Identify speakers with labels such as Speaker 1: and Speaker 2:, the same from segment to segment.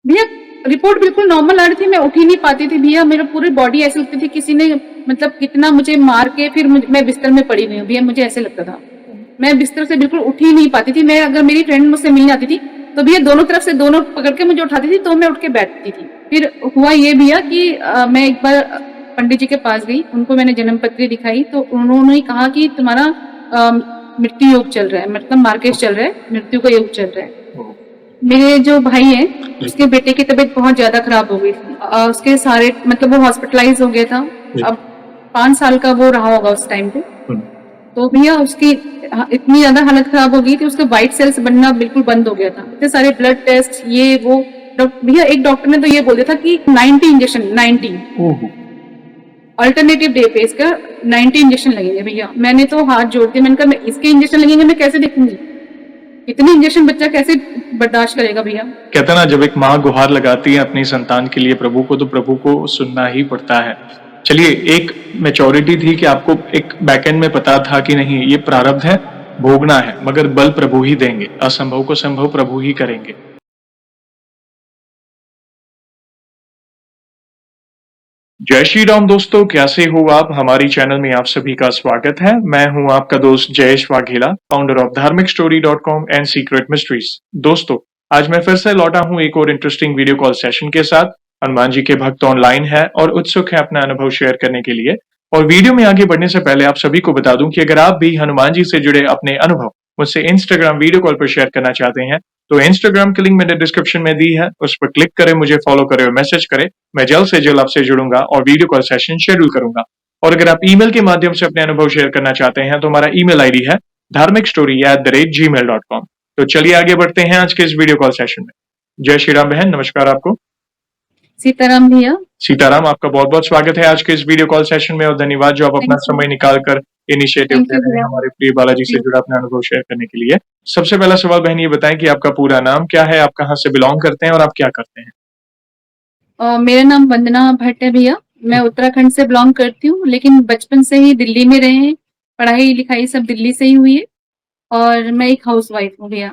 Speaker 1: भैया रिपोर्ट बिल्कुल नॉर्मल आ रही थी, मैं उठ ही नहीं पाती थी भैया, मेरा पूरी बॉडी ऐसे लगती थी किसी ने मतलब कितना मुझे मार के फिर मैं बिस्तर में पड़ी हुई हूँ भैया, मुझे ऐसे लगता था। मैं बिस्तर से बिल्कुल उठ ही नहीं पाती थी। मैं अगर मेरी फ्रेंड मुझसे मिलने आती थी तो भैया दोनों तरफ से दोनों पकड़ के मुझे उठाती थी, तो मैं उठ के बैठती थी। फिर हुआ ये भैया कि मैं एक बार पंडित जी के पास गई, उनको मैंने जन्म पत्री दिखाई तो उन्होंने कहा कि तुम्हारा अ, मृत्यु योग चल रहा है, मतलब मार्केश चल रहा है, मृत्यु का योग चल रहा है। मेरे जो भाई हैं
Speaker 2: जी।
Speaker 1: उसके बेटे की तबीयत बहुत ज्यादा खराब हो गई थी। उसके सारे मतलब वो हॉस्पिटलाइज हो गया था।
Speaker 2: जी।
Speaker 1: अब 5 साल का वो रहा होगा उस टाइम पे।
Speaker 2: हुँ।
Speaker 1: तो भैया उसकी इतनी ज्यादा हालत खराब हो गई थी, उसके व्हाइट सेल्स बनना बिल्कुल बंद हो गया था। इतने सारे ब्लड टेस्ट ये वो। भैया एक डॉक्टर ने तो ये बोल दिया था कि 90 इंजेक्शन 90
Speaker 2: ओहो!
Speaker 1: अल्टरनेटिव डे पे इसका 90 इंजेक्शन लगेंगे भैया। मैंने तो हाथ जोड़ दिए, मैंने कहा मैं इसके इंजेक्शन लगेंगे मैं कैसे देखूंगी, इतने इंजेक्शन बच्चा कैसे बर्दाश्त करेगा भैया।
Speaker 2: कहते हैं ना, जब एक माँ गुहार लगाती है अपनी संतान के लिए प्रभु को, तो प्रभु को सुनना ही पड़ता है। चलिए, एक मैच्योरिटी थी कि आपको एक बैकएंड में पता था कि नहीं ये प्रारब्ध है, भोगना है, मगर बल प्रभु ही देंगे, असंभव को संभव प्रभु ही करेंगे। जय श्री राम दोस्तों, कैसे हो आप? हमारी चैनल में आप सभी का स्वागत है। मैं हूं आपका दोस्त जयेश वाघेला, फाउंडर ऑफ धार्मिकस्टोरी.com एंड सीक्रेट मिस्ट्रीज। दोस्तों, आज मैं फिर से लौटा हूं एक और इंटरेस्टिंग वीडियो कॉल सेशन के साथ। हनुमान जी के भक्त ऑनलाइन है और उत्सुक है अपना अनुभव शेयर करने के लिए। और वीडियो में आगे बढ़ने से पहले आप सभी को बता दूं कि अगर आप भी हनुमान जी से जुड़े अपने अनुभव मुझसे इंस्टाग्राम वीडियो कॉल पर शेयर करना चाहते हैं, तो इंस्टाग्राम की लिंक मैंने डिस्क्रिप्शन में दी है, उस पर क्लिक करें, मुझे फॉलो करें और मैसेज करें। मैं जल्द से जल्द आपसे जुड़ूंगा और वीडियो कॉल सेशन शेड्यूल करूंगा। और अगर आप ईमेल के माध्यम से अपने अनुभव शेयर करना चाहते हैं, तो हमारा ईमेल आईडी है dharmikstory@gmail.com। तो चलिए आगे बढ़ते हैं आज के इस वीडियो कॉल सेशन में। जय श्री राम बहन, नमस्कार आपको।
Speaker 1: सीताराम भैया।
Speaker 2: सीताराम, आपका बहुत बहुत स्वागत है आज के इस वीडियो कॉल सेशन में और धन्यवाद जो आप अपना
Speaker 1: थैंक यू।
Speaker 2: समय निकाल कर इनिशिएटिव
Speaker 1: थैंक
Speaker 2: ले
Speaker 1: यू
Speaker 2: रहे हैं
Speaker 1: भैया।
Speaker 2: हमारे प्रिय बालाजी से
Speaker 1: जी।
Speaker 2: जुड़ा अपना अनुभव शेयर करने के लिए। सबसे पहला सवाल बहन ये बताएं कि आपका पूरा नाम क्या है, आप कहाँ से बिलोंग करते हैं और आप क्या करते हैं?
Speaker 1: मेरा नाम वंदना भट्ट है भैया। मैं उत्तराखंड से बिलोंग करती हूँ, लेकिन बचपन से ही दिल्ली में रहे हैं। पढ़ाई लिखाई सब दिल्ली से ही हुई है और मैं एक हाउस वाइफ हूँ भैया।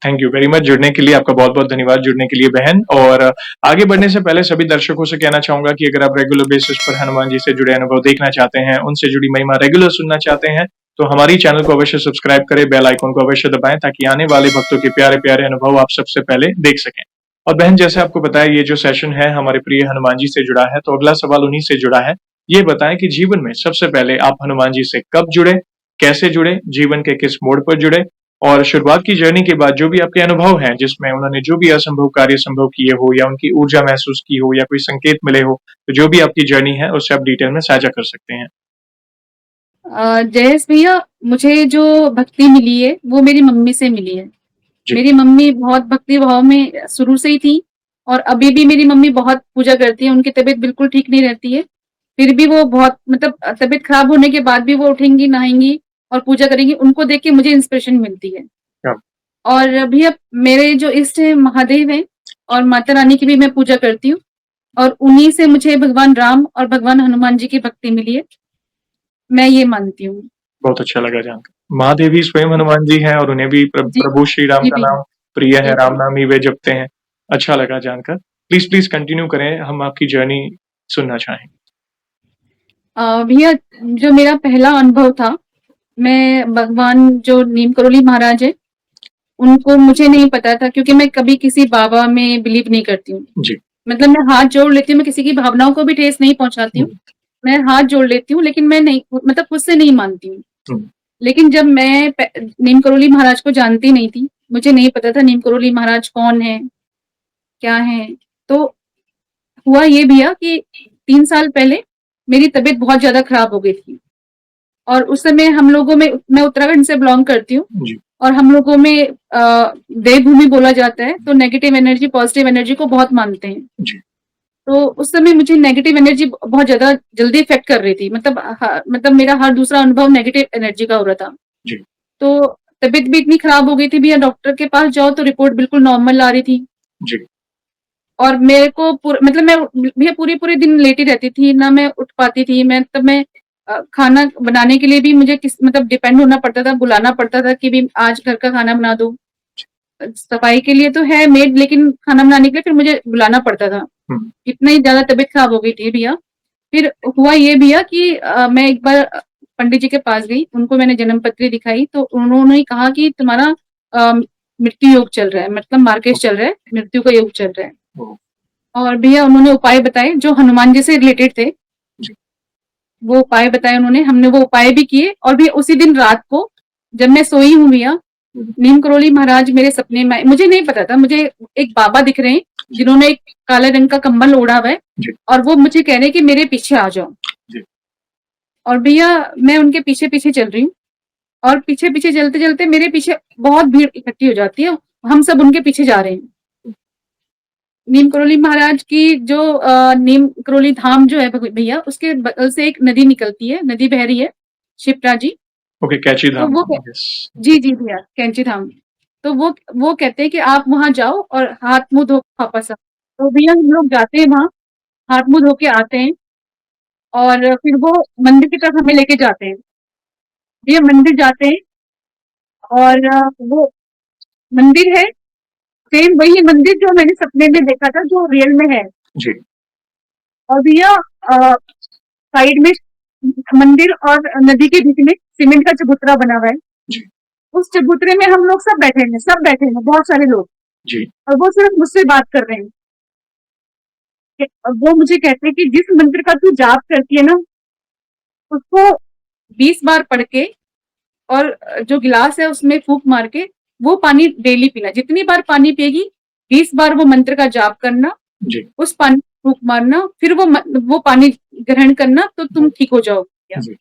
Speaker 2: थैंक यू वेरी मच जुड़ने के लिए, आपका बहुत बहुत धन्यवाद जुड़ने के लिए बहन। और आगे बढ़ने से पहले सभी दर्शकों से कहना चाहूंगा कि अगर आप रेगुलर बेसिस पर हनुमान जी से जुड़े अनुभव देखना चाहते हैं, उनसे जुड़ी महिमा रेगुलर सुनना चाहते हैं, तो हमारी चैनल को अवश्य सब्सक्राइब करें, बेल आइकन को अवश्य दबाएं ताकि आने वाले भक्तों के प्यारे प्यारे अनुभव आप सबसे पहले देख सकें। और बहन, जैसे आपको पता है ये जो सेशन है हमारे प्रिय हनुमान जी से जुड़ा है, तो अगला सवाल उन्हीं से जुड़ा है। ये बताएं कि जीवन में सबसे पहले आप हनुमान जी से कब जुड़े, कैसे जुड़े, जीवन के किस मोड़ पर जुड़े, और शुरुआत की जर्नी के बाद जो भी आपके अनुभव हैं, जिसमें उन्होंने जो भी असंभव कार्य संभव किए हो या उनकी ऊर्जा महसूस की हो या कोई संकेत मिले हो, तो जो भी आपकी जर्नी है उससे आप डिटेल में साझा कर सकते हैं।
Speaker 1: जयेश भैया, मुझे जो भक्ति मिली है वो मेरी मम्मी से मिली है।
Speaker 2: जी।
Speaker 1: मेरी मम्मी बहुत भक्ति भाव में शुरू से ही थी और अभी भी मेरी मम्मी बहुत पूजा करती है। उनकी तबीयत बिल्कुल ठीक नहीं रहती है, फिर भी वो बहुत मतलब तबीयत खराब होने के बाद भी वो उठेंगी, नहाएंगी और पूजा करेंगी। उनको देख के मुझे इंस्पिरेशन मिलती है।
Speaker 2: हाँ।
Speaker 1: और भैया मेरे जो इष्ट है महादेव हैं और माता रानी की भी मैं पूजा करती हूँ और उन्हीं से मुझे भगवान राम और भगवान हनुमान जी की भक्ति मिली है, मैं ये मानती हूँ।
Speaker 2: बहुत अच्छा लगा जानकर। महादेवी स्वयं हनुमान जी हैं और उन्हें भी
Speaker 1: जी।
Speaker 2: प्रभु श्री राम
Speaker 1: जी
Speaker 2: का
Speaker 1: भैया।
Speaker 2: नाम प्रिय है,
Speaker 1: जी
Speaker 2: राम
Speaker 1: भैया।
Speaker 2: नाम ही वे जपते हैं। अच्छा लगा जानकर। प्लीज प्लीज कंटिन्यू करें, हम आपकी जर्नी सुनना चाहेंगे।
Speaker 1: भैया जो मेरा पहला अनुभव था, मैं भगवान जो नीम करोली महाराज है उनको मुझे नहीं पता था, क्योंकि मैं कभी किसी बाबा में बिलीव नहीं करती हूँ।
Speaker 2: जी।
Speaker 1: मतलब मैं हाथ जोड़ लेती हूँ, मैं किसी की भावनाओं को भी ठेस नहीं पहुंचाती हूँ।
Speaker 2: हम्म।
Speaker 1: मैं हाथ जोड़ लेती हूँ लेकिन मैं नहीं मतलब खुद से नहीं मानती हूँ।
Speaker 2: हम्म।
Speaker 1: लेकिन जब मैं नीम करोली महाराज को जानती नहीं थी, मुझे नहीं पता था नीम करोली महाराज कौन है, क्या है। तो हुआ ये भैया कि 3 साल पहले मेरी तबीयत बहुत ज्यादा खराब हो गई थी और उस समय हम लोगों में, मैं उत्तराखंड से बिलोंग करती हूँ
Speaker 2: जी।
Speaker 1: और हम लोगों में देवभूमि बोला जाता है, तो नेगेटिव एनर्जी पॉजिटिव एनर्जी को बहुत मानते हैं।
Speaker 2: जी।
Speaker 1: तो उस समय मुझे नेगेटिव एनर्जी बहुत ज्यादा जल्दी इफेक्ट कर रही थी, मतलब मतलब मेरा हर दूसरा अनुभव नेगेटिव एनर्जी का हो रहा था।
Speaker 2: जी।
Speaker 1: तो तबीयत भी इतनी खराब हो गई थी भैया, डॉक्टर के पास जाओ तो रिपोर्ट बिल्कुल नॉर्मल आ रही थी।
Speaker 2: जी।
Speaker 1: और मेरे को मतलब मैं भैया पूरे पूरे दिन लेटी रहती थी, ना मैं उठ पाती थी। मैं तब मैं खाना बनाने के लिए भी मुझे किस मतलब डिपेंड होना पड़ता था, बुलाना पड़ता था कि भी आज घर का खाना बना दो। सफाई के लिए तो है मेड, लेकिन खाना बनाने के लिए फिर मुझे बुलाना पड़ता था।
Speaker 2: हम्म,
Speaker 1: इतना ही ज़्यादा तबीयत खराब हो गई थी भैया। फिर हुआ ये भैया कि मैं एक बार पंडित जी के पास गई, उनको मैंने जन्म पत्री दिखाई तो उन्होंने कहा कि तुम्हारा अ, मृत्यु योग चल रहा है, मतलब मार्केश चल रहा है, मृत्यु का योग चल रहा है।
Speaker 2: ओ,
Speaker 1: और भैया उन्होंने उपाय बताए जो हनुमान जी से रिलेटेड थे,
Speaker 2: जी,
Speaker 1: वो उपाय बताए उन्होंने, हमने वो उपाय भी किए। और भी उसी दिन रात को जब मैं सोई हूँ भैया,
Speaker 2: हम्म,
Speaker 1: नीम करोली महाराज मेरे सपने में आए। मुझे नहीं पता था, मुझे एक बाबा दिख रहे हैं
Speaker 2: जी,
Speaker 1: जिन्होंने एक काले रंग का कंबल ओढ़ा हुआ है,
Speaker 2: जी,
Speaker 1: और वो मुझे कह रहे हैं कि मेरे पीछे आ जाओ।
Speaker 2: जी,
Speaker 1: और भैया मैं उनके पीछे पीछे चल रही हूँ, और पीछे पीछे चलते चलते मेरे पीछे बहुत भीड़ इकट्ठी हो जाती है, हम सब उनके पीछे जा रहे हैं। नीम करोली महाराज की जो नीम करोली धाम जो है भैया, उसके बगल से एक नदी निकलती है, नदी बह रही है, शिप्रा जी।
Speaker 2: ओके, कैची
Speaker 1: तो
Speaker 2: धाम,
Speaker 1: वो
Speaker 2: यस,
Speaker 1: जी जी भैया, कैंची धाम। तो वो कहते हैं कि आप वहां जाओ और हाथ मुंह धो के वापस आओ। तो भैया हम लोग जाते हैं वहां, हाथ मुंह धो के आते हैं, और फिर वो मंदिर की तरफ हमें लेके जाते हैं। भैया मंदिर जाते हैं, और वो मंदिर है सेम वही मंदिर जो मैंने सपने में देखा था, जो रियल में है।
Speaker 2: जी,
Speaker 1: और भैया साइड में मंदिर और नदी के बीच में सीमेंट का चबूतरा बना हुआ है।
Speaker 2: जी,
Speaker 1: उस चबूतरे में हम लोग सब बैठे हैं, बहुत सारे लोग।
Speaker 2: जी,
Speaker 1: और वो सिर्फ मुझसे बात कर रहे हैं। वो मुझे कहते हैं कि जिस मंत्र का तू जाप करती है ना, उसको 20 बार पढ़ के, और जो गिलास है उसमें फूंक मार के वो पानी डेली पीना। जितनी बार पानी पिएगी, 20 बार वो मंत्र का जाप करना,
Speaker 2: जी,
Speaker 1: उस पानी को फूंक मारना, फिर वो पानी ग्रहण करना, तो तुम ठीक हो जाओगे।
Speaker 2: जी,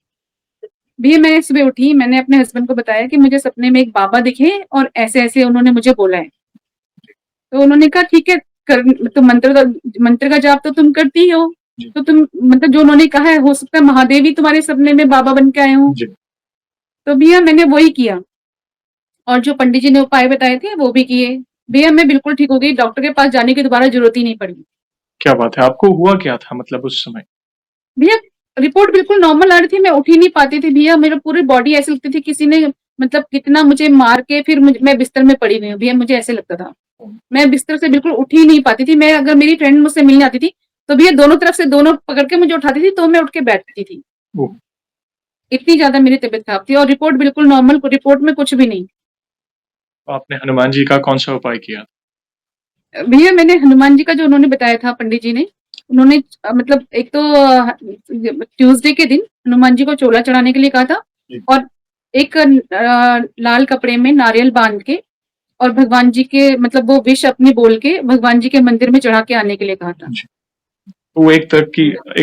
Speaker 1: भैया मैंने सुबह उठी, मैंने अपने हस्बैंड को बताया कि मुझे सपने में एक बाबा दिखे और ऐसे-ऐसे उन्होंने मुझे बोला है। तो उन्होंने कहा ठीक है, कर तो मंत्र का जाप तो तुम करती ही हो,
Speaker 2: जी,
Speaker 1: तो तुम मतलब जो उन्होंने कहा है, हो सकता है महादेव ही तुम्हारे सपने में बाबा बन के आए हों।
Speaker 2: जी,
Speaker 1: तो भैया मैंने वही किया, और जो पंडित जी ने उपाय बताए थे वो भी किए। भैया मैं बिल्कुल ठीक हो गई, डॉक्टर के पास जाने की दोबारा ज़रूरत ही नहीं पड़ी।
Speaker 2: क्या बात है! आपको हुआ क्या था मतलब उस समय?
Speaker 1: भैया रिपोर्ट बिल्कुल नॉर्मल आ रही थी, मैं उठ ही नहीं पाती थी भैया, मेरा पूरी बॉडी ऐसी लगती थी किसी ने मतलब कितना मुझे मार के फिर मैं बिस्तर में पड़ी हुई हूँ भैया, मुझे ऐसे लगता था। मैं बिस्तर से बिल्कुल उठ ही नहीं पाती थी। मैं अगर मेरी फ्रेंड मुझसे मिलने आती थी, तो भैया दोनों तरफ से दोनों पकड़ के मुझे उठाती थी, तो मैं उठ के बैठती थी।
Speaker 2: ओह!
Speaker 1: इतनी ज़्यादा मेरी तबीयत खराब थी, और रिपोर्ट बिल्कुल नॉर्मल, रिपोर्ट में कुछ भी नहीं।
Speaker 2: आपने हनुमान जी का कौन-सा उपाय किया?
Speaker 1: भैया मैंने हनुमान जी का जो उन्होंने बताया था पंडित जी ने, उन्होंने मतलब एक तो ट्यूसडे के दिन हनुमान जी को चोला चढ़ाने के लिए कहा था,
Speaker 2: जी,
Speaker 1: और एक लाल कपड़े में नारियल बांध के, और भगवान जी के मतलब वो विश अपनी बोल के भगवान जी के मंदिर में चढ़ा के आने के लिए कहा था।
Speaker 2: जी। तो वो एक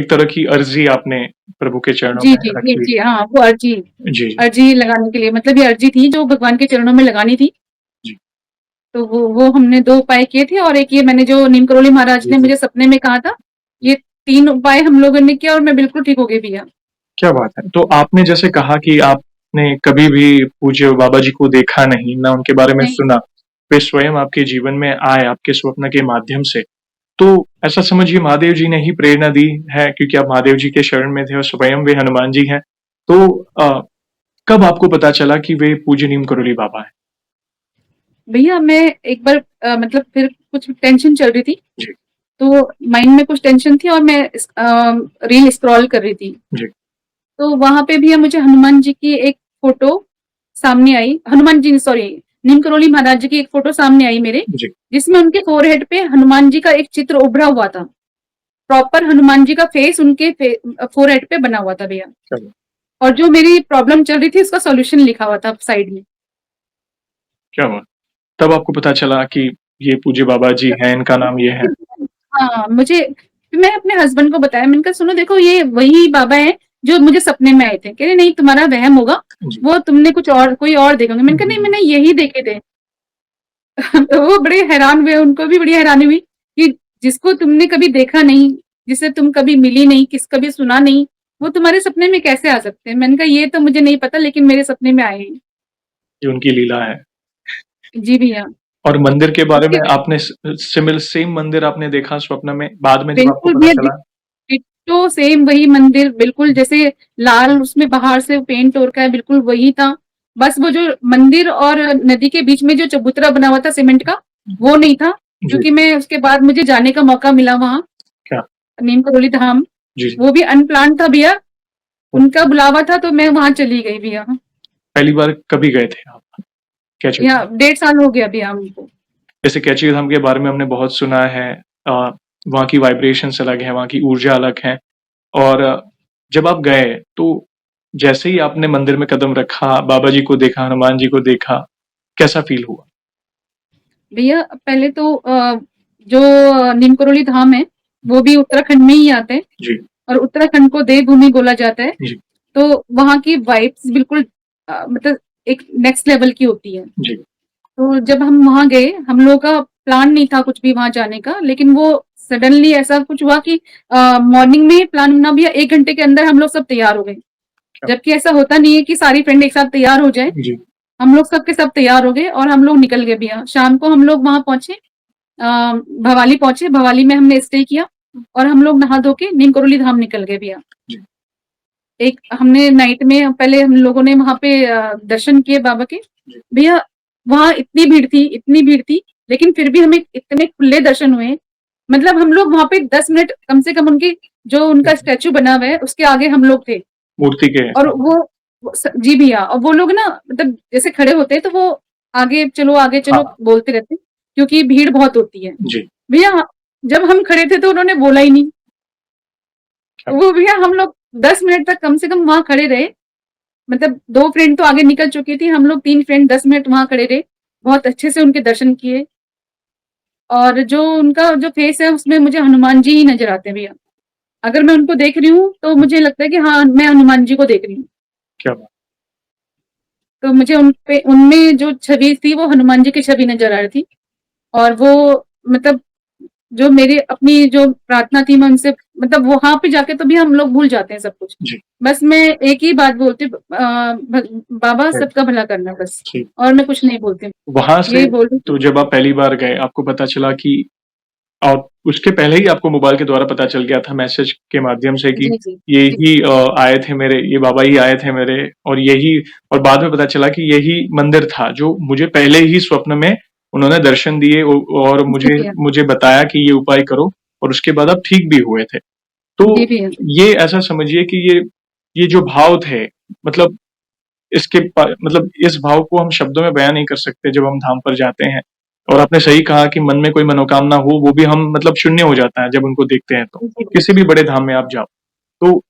Speaker 2: तरह की अर्ज़ी आपने प्रभु के चरणों
Speaker 1: जी,
Speaker 2: में
Speaker 1: जी, जी,
Speaker 2: रखी हुई
Speaker 1: जी,
Speaker 2: थी।
Speaker 1: हाँ, वो अर्जी
Speaker 2: जी, जी,
Speaker 1: अर्जी लगाने के लिए, मतलब ये अर्जी थी जो भगवान के चरणों में लगानी थी।
Speaker 2: जी,
Speaker 1: तो वो हमने 2 उपाय किए थे, और एक ये मैंने जो नीम करोली महाराज
Speaker 2: जी,
Speaker 1: ने
Speaker 2: जी।
Speaker 1: मुझे सपने में कहा था, ये 3 उपाय हम लोगों ने किया और मैं बिल्कुल ठीक हो गई भैया।
Speaker 2: क्या बात है! तो आपने जैसे कहा कि आपने कभी भी पूज्य बाबा जी को देखा नहीं, ना उनके बारे में
Speaker 1: नहीं,
Speaker 2: सुना, वे स्वयं आपके जीवन में आए आपके स्वप्न के माध्यम से। तो ऐसा समझिए महादेव जी ने ही प्रेरणा दी है क्योंकि आप महादेव जी के शरण में थे और स्वयं वे हनुमान जी हैं। तो कब आपको पता चला कि वे पूज्य नीम करोली बाबा हैं?
Speaker 1: भैया मैं एक बार मतलब फिर कुछ टेंशन चल रही थी,
Speaker 2: जी,
Speaker 1: तो माइंड में कुछ टेंशन थी, और मैं रील स्क्रॉल कर रही थी।
Speaker 2: जी,
Speaker 1: तो वहाँ पे भी मुझे हनुमान जी की एक फ़ोटो सामने आई, हनुमान जी सॉरी, नीम करोली महाराज जी की एक फ़ोटो सामने आई मेरे,
Speaker 2: जी।
Speaker 1: जिसमें उनके फ़ोरहेड पे हनुमान जी का एक चित्र उभरा हुआ था। प्रॉपर हनुमान जी का फेस उनके फ़ोरहेड पे बना हुआ था भैया।
Speaker 2: चलो,
Speaker 1: और जो मेरी प्रॉब्लम चल रही थी उसका सॉल्यूशन लिखा हुआ था साइड में।
Speaker 2: क्या हुआ? तब आपको पता चला कि ये पूज्य बाबा जी हैं, इनका नाम ये है।
Speaker 1: हाँ, मुझे फिर मैंने अपने हस्बैंड को बताया, मैंने कहा सुनो देखो ये वही बाबा हैं जो मुझे सपने में आए थे। कह रहे नहीं तुम्हारा वहम होगा,
Speaker 2: जी।
Speaker 1: वो तुमने कुछ और कोई और देखा होंगे। मैंने
Speaker 2: हुँ,
Speaker 1: कहा
Speaker 2: हुँ,
Speaker 1: नहीं
Speaker 2: हुँ।
Speaker 1: मैंने यही देखे थे। तो वो बड़े हैरान हुए, उनको भी बड़ी हैरानी हुई कि जिसको तुमने कभी देखा नहीं, जिससे तुम कभी मिली नहीं, कभी सुना नहीं, वो तुम्हारे सपने में कैसे आ सकते हैं? मैंने कहा ये तो मुझे नहीं पता, लेकिन मेरे सपने में आए हैं।
Speaker 2: ये उनकी लीला है।
Speaker 1: जी भैया।
Speaker 2: और मंदिर के बारे में
Speaker 1: उसके
Speaker 2: आपने सेम मंदिर आपने देखा स्वप्न में, बाद में जब आपको
Speaker 1: बिल्कुल
Speaker 2: पता
Speaker 1: भैया
Speaker 2: चला?
Speaker 1: डिट्टो सेम वही मंदिर, बिल्कुल जैसे लाल उसमें बाहर से पेंट हो रखा है, बिल्कुल वही था। बस वो जो मंदिर और नदी के बीच में जो चबूतरा बना हुआ था सीमेंट का, वो नहीं था,
Speaker 2: जी।
Speaker 1: क्योंकि मैं उसके बाद मुझे जाने का मौका मिला वहाँ,
Speaker 2: क्या?
Speaker 1: नीम करोली धाम।
Speaker 2: जी, जी।
Speaker 1: वो भी अनप्लान्ड था भैया, उनका बुलावा था तो मैं वहाँ चली गई भैया।
Speaker 2: पहली बार कभी गए थे आप? कैची
Speaker 1: या
Speaker 2: धाम?
Speaker 1: 1.5 साल हो गया भैया हमको।
Speaker 2: जैसे कैची धाम के बारे में हमने बहुत सुना है, वहाँ की वाइब्रेशंस अलग है, वहाँ की ऊर्जा अलग है और जब आप गए तो जैसे ही आपने मंदिर में कदम रखा, बाबा जी को देखा, हनुमान जी को देखा, कैसा फ़ील हुआ?
Speaker 1: भैया पहले तो जो नीम करोली धाम है, वो भी उत्तराखंड में ही आते हैं
Speaker 2: जी,
Speaker 1: और उत्तराखंड को देवभूमि बोला जाता है।
Speaker 2: जी,
Speaker 1: तो वहाँ की वाइब्स बिल्कुल मतलब एक नेक्स्ट लेवल की होती है।
Speaker 2: जी,
Speaker 1: तो जब हम वहाँ गए, हम लोगों का प्लान नहीं था कुछ भी वहाँ जाने का, लेकिन वो सडनली ऐसा कुछ हुआ कि मॉर्निंग में प्लान बना भैया, 1 घंटे के अंदर हम लोग सब तैयार हो गए।
Speaker 2: क्या?
Speaker 1: जबकि ऐसा होता नहीं है कि सारी फ्रेंड एक साथ तैयार हो जाए।
Speaker 2: जी,
Speaker 1: हम लोग सब के सब तैयार हो गए और हम लोग निकल गए भैया। शाम को हम लोग वहाँ पहुँचे, भवाली पहुँचे, भवाली में हमने स्टे किया और हम लोग नहा धो के नीम करोली धाम निकल गए भैया।
Speaker 2: जी,
Speaker 1: एक हमने नाइट में पहले हम लोगों ने वहाँ पे दर्शन किए बाबा के।
Speaker 2: जी,
Speaker 1: भैया वहाँ इतनी भीड़ थी, लेकिन फिर भी हमें इतने खुले दर्शन हुए। मतलब हम लोग वहाँ पे 10 मिनट कम से कम उनकी जो उनका स्टैच्यू बना हुआ है, उसके आगे हम लोग थे।
Speaker 2: मूर्ति के
Speaker 1: और
Speaker 2: सामने।
Speaker 1: वो जी भैया, और वो लोग ना मतलब जैसे खड़े होते हैं तो वो आगे चलो
Speaker 2: हाँ,
Speaker 1: बोलते रहते हैं, क्योंकि भीड़ बहुत होती है।
Speaker 2: जी,
Speaker 1: भैया जब हम खड़े थे तो उन्होंने बोला ही नहीं।
Speaker 2: क्या?
Speaker 1: वो भैया हम लोग 10 मिनट तक कम से कम वहाँ खड़े रहे। मतलब 2 फ्रेंड तो आगे निकल चुकी थी, हम लोग 3 फ्रेंड 10 मिनट वहाँ खड़े रहे। बहुत अच्छे से उनके दर्शन किए और जो उनका जो फेस है उसमें मुझे हनुमान जी ही नज़र आते हैं भैया। अगर मैं उनको देख रही हूँ तो मुझे लगता है कि हाँ, मैं हनुमान जी को देख रही हूँ।
Speaker 2: क्या बात!
Speaker 1: तो मुझे उनपे उनमें जो छवि थी वो हनुमान जी की छवि नज़र आ रही थी और वो मतलब जो मेरी अपनी जो प्रार्थना थी मैं उनसे मतलब वहाँ पे जाके तो भी हम लोग भूल जाते हैं सब कुछ।
Speaker 2: जी,
Speaker 1: बस मैं एक ही बात बोलती हूँ, बाबा
Speaker 2: राइट,
Speaker 1: सबका भला करना बस,
Speaker 2: जी।
Speaker 1: और मैं कुछ नहीं बोलती हूँ।
Speaker 2: वहाँ से
Speaker 1: यही बोल रही
Speaker 2: तो
Speaker 1: थी।
Speaker 2: जब आप पहली बार गए, आपको पता चला कि और उसके पहले ही आपको मोबाइल के द्वारा पता चल गया था मैसेज के माध्यम से कि
Speaker 1: जी, जी।
Speaker 2: ये
Speaker 1: जी,
Speaker 2: ही आए थे मेरे, ये बाबा ही आए थे मेरे और यही, और बाद में पता चला कि यही मंदिर था जो मुझे पहले ही स्वप्न में उन्होंने दर्शन दिए और
Speaker 1: जी
Speaker 2: मुझे
Speaker 1: भैया।
Speaker 2: मुझे बताया कि ये उपाय करो और उसके बाद आप ठीक भी हुए थे। तो
Speaker 1: जी भैया।
Speaker 2: ये ऐसा समझिए कि ये जो भाव थे, मतलब मतलब इस भाव को हम शब्दों में बयां नहीं कर सकते जब हम धाम पर जाते हैं। और आपने सही कहा कि मन में कोई मनोकामना हो वो भी हम मतलब शून्य हो जाता है जब उनको देखते हैं तो।
Speaker 1: जी भैया।
Speaker 2: किसी भी बड़े धाम में आप जाओ। तो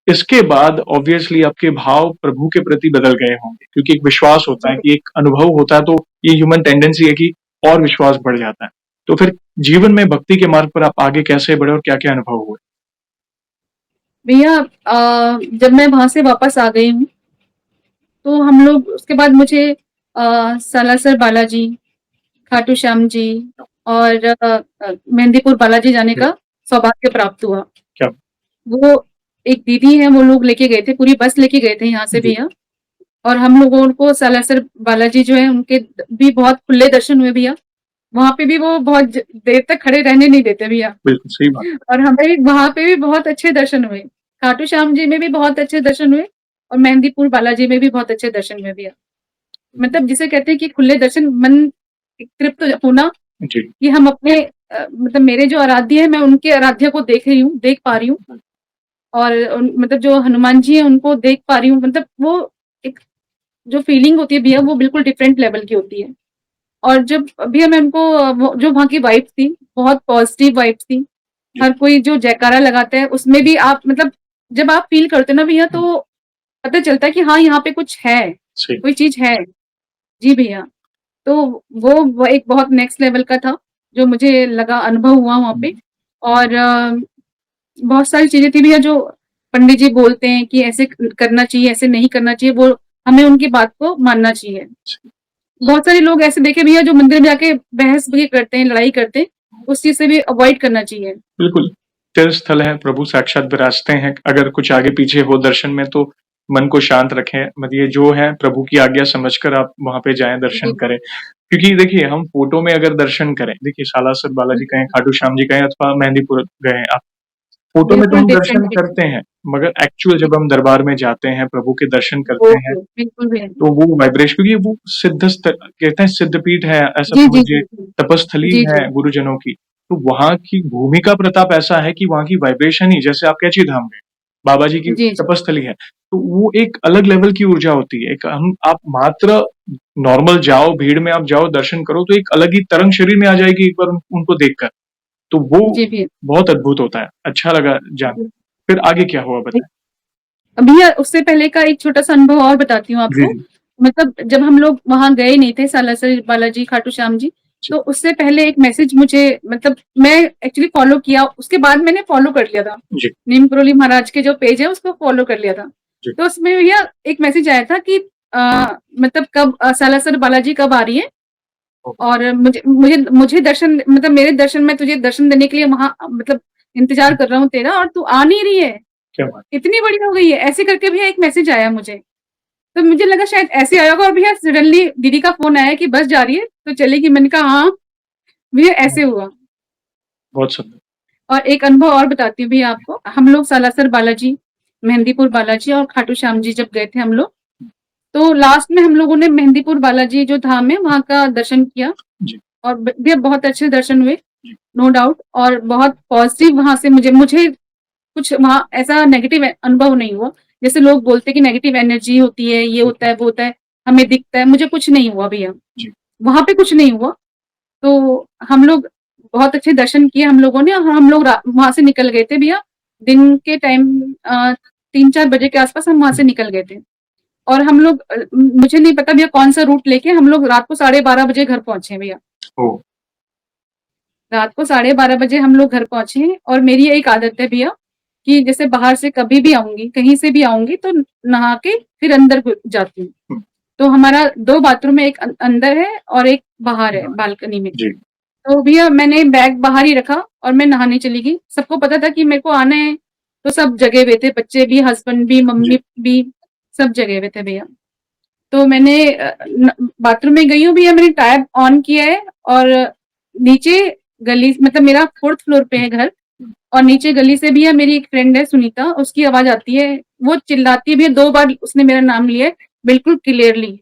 Speaker 2: इसके बाद ऑब्वियसली आपके भाव प्रभु के प्रति बदल गए होंगे क्योंकि एक विश्वास होता
Speaker 1: जी
Speaker 2: है कि एक अनुभव होता है तो ये ह्यूमन टेंडेंसी है कि और विश्वास बढ़ जाता है। तो फिर जीवन में भक्ति के मार्ग पर आप आगे कैसे बढ़े और क्या-क्या अनुभव हुए?
Speaker 1: भैया जब मैं वहाँ से वापस आ गई हूँ, तो हम लोग उसके बाद मुझे सालासर बालाजी, खाटू श्याम जी और मेहंदीपुर बालाजी जाने
Speaker 2: जी,
Speaker 1: का सौभाग्य प्राप्त हुआ।
Speaker 2: क्या?
Speaker 1: वो एक दीदी हैं, वो लोग लेके गए थे, पूरी बस लेके गए थे यहाँ से
Speaker 2: जी,
Speaker 1: भैया। और हम लोगों को सालासर बालाजी जो है उनके भी बहुत खुले दर्शन हुए भैया। वहाँ पे भी वो बहुत देर तक खड़े रहने नहीं देते भैया।
Speaker 2: बिल्कुल सही बात।
Speaker 1: और हमें वहाँ पे भी बहुत अच्छे दर्शन हुए। खाटू श्याम जी में भी बहुत अच्छे दर्शन हुए और मेहंदीपुर बालाजी में भी बहुत अच्छे दर्शन हुए भैया। मतलब जिसे कहते हैं कि खुले दर्शन, मन एक तृप्त होना
Speaker 2: जी,
Speaker 1: कि हम अपने मतलब मेरे जो आराध्य है मैं उनके आराध्य को देख रही हूँ, देख पा रही हूँ और मतलब जो हनुमान जी हैं उनको देख पा रही हूँ। मतलब वो एक जो फीलिंग होती है भैया वो बिल्कुल डिफरेंट लेवल की होती है। और जब भैया मैं उनको वो जो वहाँ की वाइब्स थी, बहुत पॉजिटिव वाइब्स थी।
Speaker 2: जी,
Speaker 1: हर कोई जो जयकारा लगाता है उसमें भी आप मतलब जब आप फ़ील करते हो ना भैया तो पता चलता है कि हाँ, यहाँ पे कुछ है,
Speaker 2: सही।
Speaker 1: कोई चीज़ है। जी भैया। तो वो एक बहुत नेक्स्ट लेवल का था, जो मुझे लगा अनुभव हुआ वहाँ पे। और बहुत सारी चीज़ें थी भैया जो पंडित जी बोलते हैं कि ऐसे करना चाहिए, ऐसे नहीं करना चाहिए, वो हमें उनकी बात को मानना चाहिए। बहुत सारे लोग ऐसे देखे भैया जो मंदिर में जाके बहस भी करते हैं, लड़ाई करते हैं, उस चीज़ से भी अवॉइड करना चाहिए।
Speaker 2: बिल्कुल, तीर्थ स्थल है, प्रभु साक्षात विराजते हैं, अगर कुछ आगे-पीछे हो दर्शन में तो मन को शांत रखें, मतलब ये जो है प्रभु की आज्ञा समझकर आप वहाँ पे जाएँ,
Speaker 1: जी,
Speaker 2: दर्शन करें। क्योंकि देखिए, हम फ़ोटो में अगर दर्शन करें, देखिए सालासर बालाजी
Speaker 1: जी,
Speaker 2: कहें, खाटू श्याम जी कहें अथवा मेहंदीपुर गए आप, फोटो में तो
Speaker 1: बिल्कुल
Speaker 2: हम दर्शन
Speaker 1: डिफरेंट।
Speaker 2: करते हैं, मगर एक्चुअल जब हम दरबार में जाते हैं, प्रभु के दर्शन करते हैं,
Speaker 1: ओके, बिल्कुल भी।
Speaker 2: तो वो वाइब्रेशन, क्योंकि वो कहते हैं सिद्धपीठ है, ऐसा
Speaker 1: जी, जी,
Speaker 2: समझिए,
Speaker 1: जी, जी।
Speaker 2: तपस्थली
Speaker 1: जी,
Speaker 2: है
Speaker 1: जी।
Speaker 2: गुरुजनों की। तो वहाँ की भूमि का प्रताप ऐसा है कि वहाँ की वाइब्रेशन ही, जैसे आप कैची धाम गए, बाबा जी की
Speaker 1: जी, जी।
Speaker 2: तपस्थली है, तो वो एक अलग लेवल की ऊर्जा होती है। एक हम आप मात्र नॉर्मल जाओ, भीड़ में आप जाओ, दर्शन करो, तो एक अलग ही तरंग शरीर में आ जाएगी एक बार उनको देखकर। तो वो
Speaker 1: जी भैया।
Speaker 2: बहुत अद्भुत होता है। अच्छा लगा जान।
Speaker 1: जी।
Speaker 2: फिर आगे क्या हुआ बताएँ?
Speaker 1: भैया उससे पहले का एक छोटा-सा अनुभव और बताती हूँ
Speaker 2: जी,
Speaker 1: आपको।
Speaker 2: जी।
Speaker 1: मतलब जब हम लोग वहाँ गए नहीं थे सालासर बालाजी, खाटू श्याम जी,
Speaker 2: जी,
Speaker 1: तो उससे पहले एक मैसेज मुझे मतलब मैं एक्चुअली फ़ॉलो किया, उसके बाद मैंने फ़ॉलो कर लिया था।
Speaker 2: जी,
Speaker 1: नीम करोली महाराज के जो पेज है उसको फ़ॉलो कर लिया था।
Speaker 2: जी।
Speaker 1: तो उसमें भैया एक मैसेज आया था कि मतलब कब सालासर बालाजी कब आ रही है
Speaker 2: ओके,
Speaker 1: और मुझे मुझे मुझे दर्शन मतलब मेरे दर्शन मैं तुझे दर्शन देने के लिए वहाँ मतलब इंतज़ार कर रहा हूँ तेरा और तू आ नहीं रही है।
Speaker 2: क्या बात!
Speaker 1: इतनी बड़ी हो गई है, ऐसे करके भैया एक मैसेज आया मुझे। तो मुझे लगा शायद ऐसे आया होगा और भैया सडनली दीदी का फ़ोन आया कि बस जा रही है, तो चलेगी? मैंने कहा हाँ, भैया ऐसे हुआ।
Speaker 2: बहुत सुंदर।
Speaker 1: और एक अनुभव और बताती हूँ भैया आपको। हम लोग सालासर बालाजी, मेहंदीपुर बालाजी और खाटू श्याम जी जब गए थे हम लोग, तो लास्ट में हम लोगों ने मेहंदीपुर बालाजी जो धाम है, वहाँ का दर्शन किया
Speaker 2: जी,
Speaker 1: और भैया बहुत अच्छे दर्शन हुए,
Speaker 2: जी,
Speaker 1: नो डाउट और बहुत पॉज़िटिव वहाँ से मुझे मुझे कुछ वहाँ ऐसा नेगेटिव अनुभव नहीं हुआ। जैसे लोग बोलते हैं कि नेगेटिव एनर्जी होती है, ये होता है, वो होता है, हमें दिखता है, मुझे कुछ नहीं हुआ भैया।
Speaker 2: जी,
Speaker 1: वहाँ पे कुछ नहीं हुआ। तो हम लोग बहुत अच्छे दर्शन किए हम लोगों ने और हम लोग वहाँ से निकल गए थे भैया। दिन के टाइम 3-4 बजे के आस-पास हम वहाँ से निकल गए थे। और हम लोग मुझे नहीं पता भैया कौन-सा रूट लेके हम लोग रात को 12:30 बजे घर पहुँचे भैया।
Speaker 2: ओह!
Speaker 1: रात को 12:30 बजे हम लोग घर पहुँचे हैं और मेरी एक आदत है भैया कि जैसे बाहर से कभी भी आऊँगी, कहीं से भी आऊँगी तो नहा के फिर अंदर जाती हूँ।
Speaker 2: हुँ,
Speaker 1: तो हमारा 2 बाथरूम है, एक अंदर है और एक बाहर है
Speaker 2: हाँ,
Speaker 1: बालकनी में।
Speaker 2: जी,
Speaker 1: तो भैया मैंने बैग बाहर ही रखा और मैं नहाने चली गई। सबको पता था कि मेरे को आना है, तो सब जगे हुए थे, बच्चे भी, हस्बैंड भी,
Speaker 2: जी,
Speaker 1: मम्मी भी, सब जगे हुए थे भैया। तो मैंने बाथरूम में गई हूँ भैया, मैंने टैप ऑन किया है और नीचे गली मतलब मेरा 4th फ्लोर पे है घर
Speaker 2: हुँ,
Speaker 1: और नीचे गली से भैया मेरी एक फ्रेंड है सुनीता, उसकी आवाज़ आती है, वो चिल्लाती है भैया 2 बार उसने मेरा नाम लिया है, बिल्कुल क्लियरली,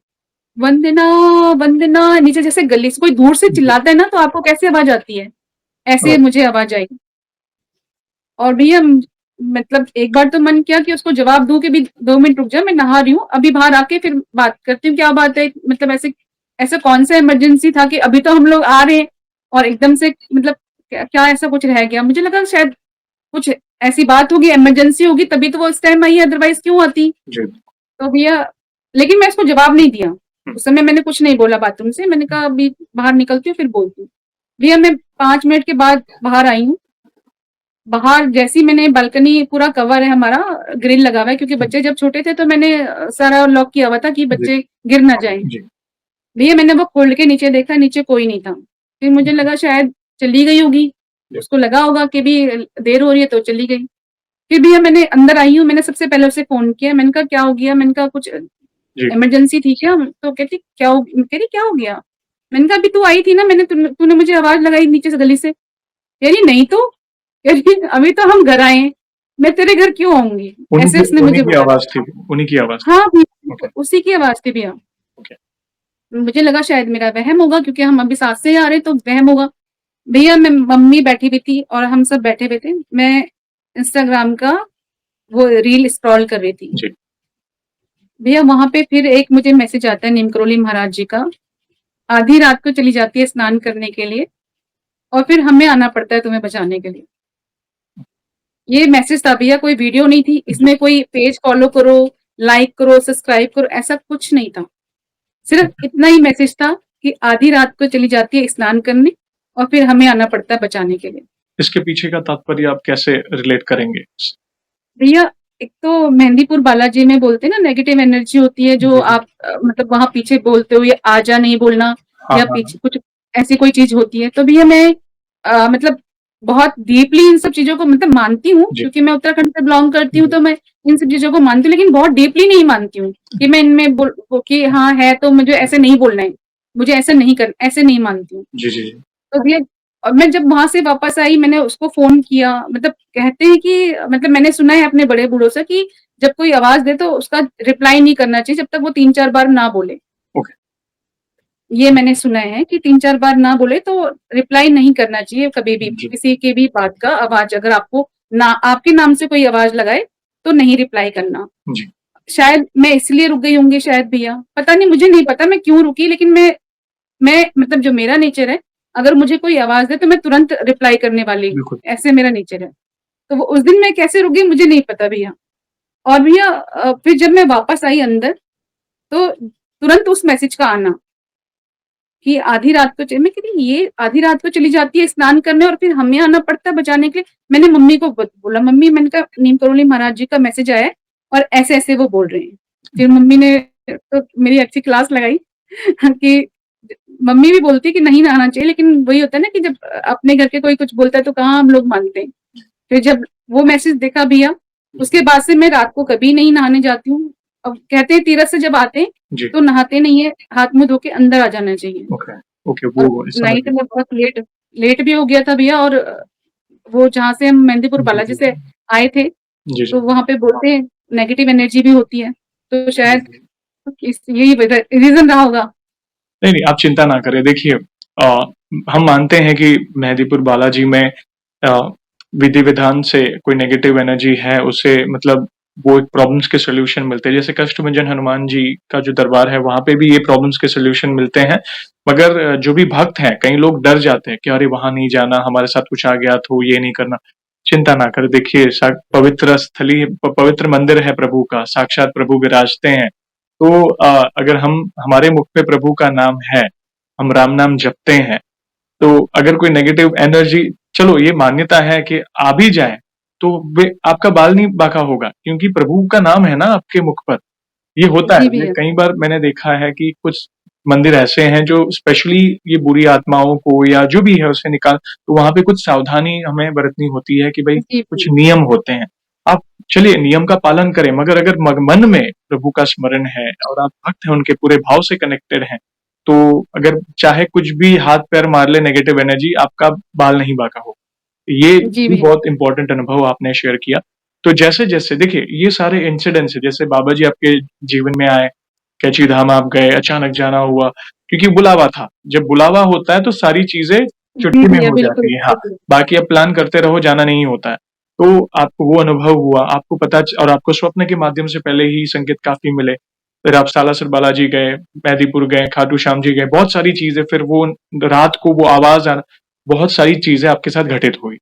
Speaker 1: वंदना, वंदना नीचे जैसे गली से कोई दूर से
Speaker 2: जी,
Speaker 1: चिल्लाता है ना तो आपको कैसे आवाज़ आती है? ऐसे
Speaker 2: ओह!
Speaker 1: मुझे आवाज़ आई और भैया मतलब एक बार तो मन किया कि उसको जवाब दूँ कि भी 2 मिनट रुक जा मैं नहा रही हूँ, अभी बाहर आके फिर बात करती हूँ, क्या बात है? मतलब ऐसे ऐसा कौन-सा इमरजेंसी था कि अभी तो हम लोग आ रहे हैं और एकदम से मतलब क्या क्या ऐसा कुछ रह गया? मुझे लगा शायद कुछ ऐसी बात होगी, इमरजेंसी होगी तभी तो वो इस टाइम आई है अदरवाइज़ क्यों आती?
Speaker 2: जी,
Speaker 1: तो भैया लेकिन मैं उसको जवाब नहीं दिया।
Speaker 2: हुँ,
Speaker 1: उस समय मैंने कुछ नहीं बोला बाथरूम से, मैंने
Speaker 2: हुँ,
Speaker 1: कहा अभी बाहर निकलती हूँ फिर बोलती हूँ। भैया मैं 5 मिनट के बाद बाहर आई हूँ। बाहर जैसे ही मैंने बालकनी पूरा कवर है हमारा, ग्रिल लगा हुआ है क्योंकि
Speaker 2: हुँ,
Speaker 1: बच्चे जब छोटे थे तो मैंने सारा लॉक किया हुआ था कि
Speaker 2: जी,
Speaker 1: बच्चे गिर ना जाएँ।
Speaker 2: जी,
Speaker 1: भैया मैंने वो खोल के नीचे देखा, नीचे कोई नहीं था। फिर मुझे
Speaker 2: ओके,
Speaker 1: लगा शायद चली गई होगी,
Speaker 2: जी,
Speaker 1: उसको लगा होगा कि भी देर हो रही है तो चली गई। फिर भैया मैंने अंदर आई हूँ, मैंने सबसे पहले उसे फ़ोन किया, मैंने कहा क्या हो गया? मैंने कहा कुछ
Speaker 2: जी,
Speaker 1: इमरजेंसी थी क्या? तो कहती क्या हो कह रही क्या हो गया? मैंने कहा अभी तू आई थी ना मैंने तूने मुझे आवाज़ लगाई नीचे से गली से। कह रही नहीं तो, कह रही अभी तो हम घर आए हैं, मैं तेरे घर क्यों आऊँगी? ऐसे उसने
Speaker 2: उन्हीं
Speaker 1: मुझे
Speaker 2: की
Speaker 1: बोला।
Speaker 2: आवाज़ थी, उन्हीं की आवाज़ थी।
Speaker 1: हाँ,
Speaker 2: ओके,
Speaker 1: भैया उसी की आवाज़ थी भैया।
Speaker 2: ओके,
Speaker 1: मुझे लगा शायद मेरा वहम होगा क्योंकि हम अभी साथ से ही आ रहे हैं तो वहम होगा। भैया मैं मम्मी बैठी हुई थी और हम सब बैठे हुए थे। मैं इंस्टाग्राम का वो रील स्क्रॉल कर रही थी।
Speaker 2: जी,
Speaker 1: भैया वहाँ पे फिर एक मुझे मैसेज आता है नीम करोली महाराज जी का, आधी रात को चली जाती है स्नान करने के लिए और फिर हमें आना पड़ता है तुम्हें बचाने के लिए। ये मैसेज था भैया, कोई वीडियो नहीं थी,
Speaker 2: जी,
Speaker 1: इसमें कोई पेज फॉलो करो, लाइक करो, सब्सक्राइब करो, ऐसा कुछ नहीं था। सिर्फ इतना ही मैसेज था कि आधी रात को चली जाती है स्नान करने और फिर हमें आना पड़ता है बचाने के लिए।
Speaker 2: इसके पीछे का तात्पर्य आप कैसे रिलेट करेंगे?
Speaker 1: भैया एक तो मेहंदीपुर बालाजी में बोलते हैं ना नेगेटिव एनर्जी होती है जो
Speaker 2: जी, जी।
Speaker 1: आप मतलब वहाँ पीछे बोलते हो या आजा नहीं बोलना
Speaker 2: हाँ,
Speaker 1: या
Speaker 2: हाँ,
Speaker 1: पीछे
Speaker 2: हाँ।
Speaker 1: कुछ ऐसी कोई चीज़ होती है। तो भैया मैं मतलब बहुत डीपली इन सब चीज़ों को मतलब मानती हूँ
Speaker 2: जी,
Speaker 1: क्योंकि मैं उत्तराखंड से बिलॉन्ग करती हूँ
Speaker 2: जी,
Speaker 1: तो मैं इन सब चीज़ों को मानती हूँ लेकिन बहुत डीपली नहीं मानती हूँ कि मैं इनमें वो कि हाँ है तो मुझे ऐसे नहीं बोलना है, मुझे ऐसा नहीं कर ऐसे नहीं मानती हूँ।
Speaker 2: जी, जी, जी।
Speaker 1: तो भैया और मैं जब वहां से वापस आई, मैंने उसको फोन किया। मतलब कहते हैं कि मतलब मैंने सुना है अपने बड़े बूढ़ों से कि जब कोई आवाज दे तो उसका रिप्लाई नहीं करना चाहिए जब तक वो 3-4 बार ना बोले।
Speaker 2: ओके।
Speaker 1: ये मैंने सुना है कि 3-4 बार ना बोले तो रिप्लाई नहीं करना चाहिए कभी भी,
Speaker 2: जी,
Speaker 1: किसी की भी बात का आवाज अगर आपको ना आपके नाम से कोई आवाज लगाए तो नहीं रिप्लाई करना।
Speaker 2: जी,
Speaker 1: शायद मैं इसलिए रुक गई होंगी शायद भैया, पता नहीं, मुझे नहीं पता मैं क्यों रुकी, लेकिन मैं मतलब जो मेरा नेचर है, अगर मुझे कोई आवाज दे तो मैं तुरंत रिप्लाई करने वाली हूँ,
Speaker 2: बिल्कुल।
Speaker 1: ऐसे मेरा नेचर है। तो वो उस दिन मैं कैसे रुक गई मुझे नहीं पता भैया। और भैया फिर जब मैं वापस आई अंदर तो तुरंत उस मैसेज का आना कि आधी रात को मैं कह रही ये आधी रात को चली जाती है स्नान करने और फिर हमें आना पड़ता है बचाने के लिए। मैंने मम्मी को बोला, मम्मी मैंने कहा नीम करोली महाराज जी का मैसेज आया है और ऐसे ऐसे वो बोल रहे हैं। फिर मम्मी ने तो मेरी अच्छी क्लास लगाई कि मम्मी भी बोलती है कि नहीं नहाना चाहिए, लेकिन वही होता है ना कि जब अपने घर के कोई कुछ बोलता है तो कहाँ हम लोग मानते हैं। फिर जब वो मैसेज देखा भैया, उसके बाद से मैं रात को कभी नहीं नहाने जाती हूँ। अब कहते हैं तीरथ से जब आते हैं
Speaker 2: जी,
Speaker 1: तो नहाते नहीं है, हाथ मुंह धो के अंदर आ जाना चाहिए।
Speaker 2: ओके, ओके,
Speaker 1: और
Speaker 2: वो समझ
Speaker 1: नाइट
Speaker 2: गया।
Speaker 1: में बहुत लेट लेट भी हो गया था भैया। और वो जहाँ से हम मेहंदीपुर
Speaker 2: जी,
Speaker 1: बालाजी
Speaker 2: जी,
Speaker 1: से आए थे
Speaker 2: जी, जी,
Speaker 1: तो वहां पे बोलते हैं नेगेटिव एनर्जी भी होती है, तो शायद
Speaker 2: जी।
Speaker 1: यही रीजन रहा होगा।
Speaker 2: नहीं, नहीं, आप चिंता ना करें। देखिए, हम मानते हैं कि मेहंदीपुर बालाजी में विधि-विधान से कोई नेगेटिव एनर्जी है, उससे मतलब वो एक प्रॉब्लम्स के सॉल्यूशन मिलते हैं। जैसे कष्टभंजन हनुमान जी का जो दरबार है, वहाँ पे भी ये प्रॉब्लम्स के सॉल्यूशन मिलते हैं। मगर जो भी भक्त हैं, कई लोग डर जाते हैं कि अरे! वहाँ नहीं जाना, हमारे साथ कुछ आ गया तो ये नहीं करना। चिंता ना करें, देखिए पवित्र स्थली पवित्र मंदिर है प्रभु का, साक्षात प्रभु विराजते हैं। तो अगर हम हमारे मुख पे प्रभु का नाम है, हम राम नाम जपते हैं, तो अगर कोई नेगेटिव एनर्जी, चलो ये मान्यता है कि आ भी जाए, तो वे आपका बाल नहीं बांका होगा, क्योंकि प्रभु का नाम है ना आपके मुख पर। ये होता है,
Speaker 1: जी
Speaker 2: ये
Speaker 1: भैया।
Speaker 2: कई बार मैंने देखा है कि कुछ मंदिर ऐसे हैं जो स्पेशली ये बुरी आत्माओं को या जो भी है उसे निकाल, तो वहाँ पे कुछ सावधानी हमें बरतनी होती है कि भई
Speaker 1: जी
Speaker 2: कुछ
Speaker 1: भैया।
Speaker 2: नियम होते हैं। आप चलिए नियम का पालन करें, मगर अगर मन में प्रभु का स्मरण है और आप भक्त हैं, उनके पूरे भाव से कनेक्टेड हैं, तो अगर चाहे कुछ भी हाथ पैर मार ले नेगेटिव एनर्जी, आपका बाल नहीं बांका होगा। ये
Speaker 1: जी
Speaker 2: भी
Speaker 1: भैया।
Speaker 2: बहुत इम्पोर्टेंट अनुभव आपने शेयर किया। तो जैसे-जैसे देखिए, ये सारे इंसिडेंट्स हैं, जैसे बाबा जी आपके जीवन में आए, कैची धाम आप गए, अचानक जाना हुआ, क्योंकि बुलावा था। जब बुलावा होता है तो सारी चीज़ें
Speaker 1: जी
Speaker 2: चुटकी में
Speaker 1: भैया,
Speaker 2: हो
Speaker 1: बिल्कुल
Speaker 2: जाती हैं। हाँ,
Speaker 1: बिल्कुल।
Speaker 2: बाकी आप प्लान करते रहो, जाना नहीं होता है। तो आपको वो अनुभव हुआ, आपको पता च और आपको स्वप्न के माध्यम से पहले ही संकेत काफ़ी मिले। फिर आप सालासर बालाजी गए, मेहंदीपुर गए, खाटू श्याम जी गए, बहुत सारी चीज़ें, फिर वो रात को वो आवाज़ आना, बहुत सारी चीज़ें आपके साथ घटित हुई।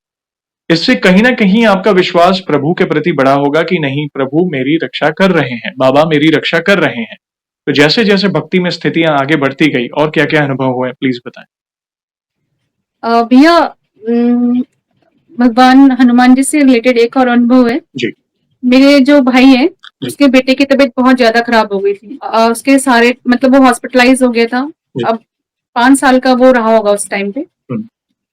Speaker 2: इससे कहीं न कहीं आपका विश्वास प्रभु के प्रति बढ़ा होगा कि नहीं, प्रभु मेरी रक्षा कर रहे हैं, बाबा मेरी रक्षा कर रहे हैं। तो जैसे-जैसे भक्ति में स्थितियाँ आगे बढ़ती गई और क्या-क्या अनुभव हुए प्लीज़ बताएँ?
Speaker 1: भैया भगवान हनुमान जी से रिलेटेड एक और अनुभव है।
Speaker 2: जी,
Speaker 1: मेरे जो भाई हैं,
Speaker 2: जी,
Speaker 1: उसके बेटे की तबीयत बहुत ज़्यादा खराब हो गई थी। उसके सारे मतलब वो हॉस्पिटलाइज़ हो गया था।
Speaker 2: जी।
Speaker 1: अब 5 साल का वो रहा होगा उस टाइम पे।
Speaker 2: हुँ,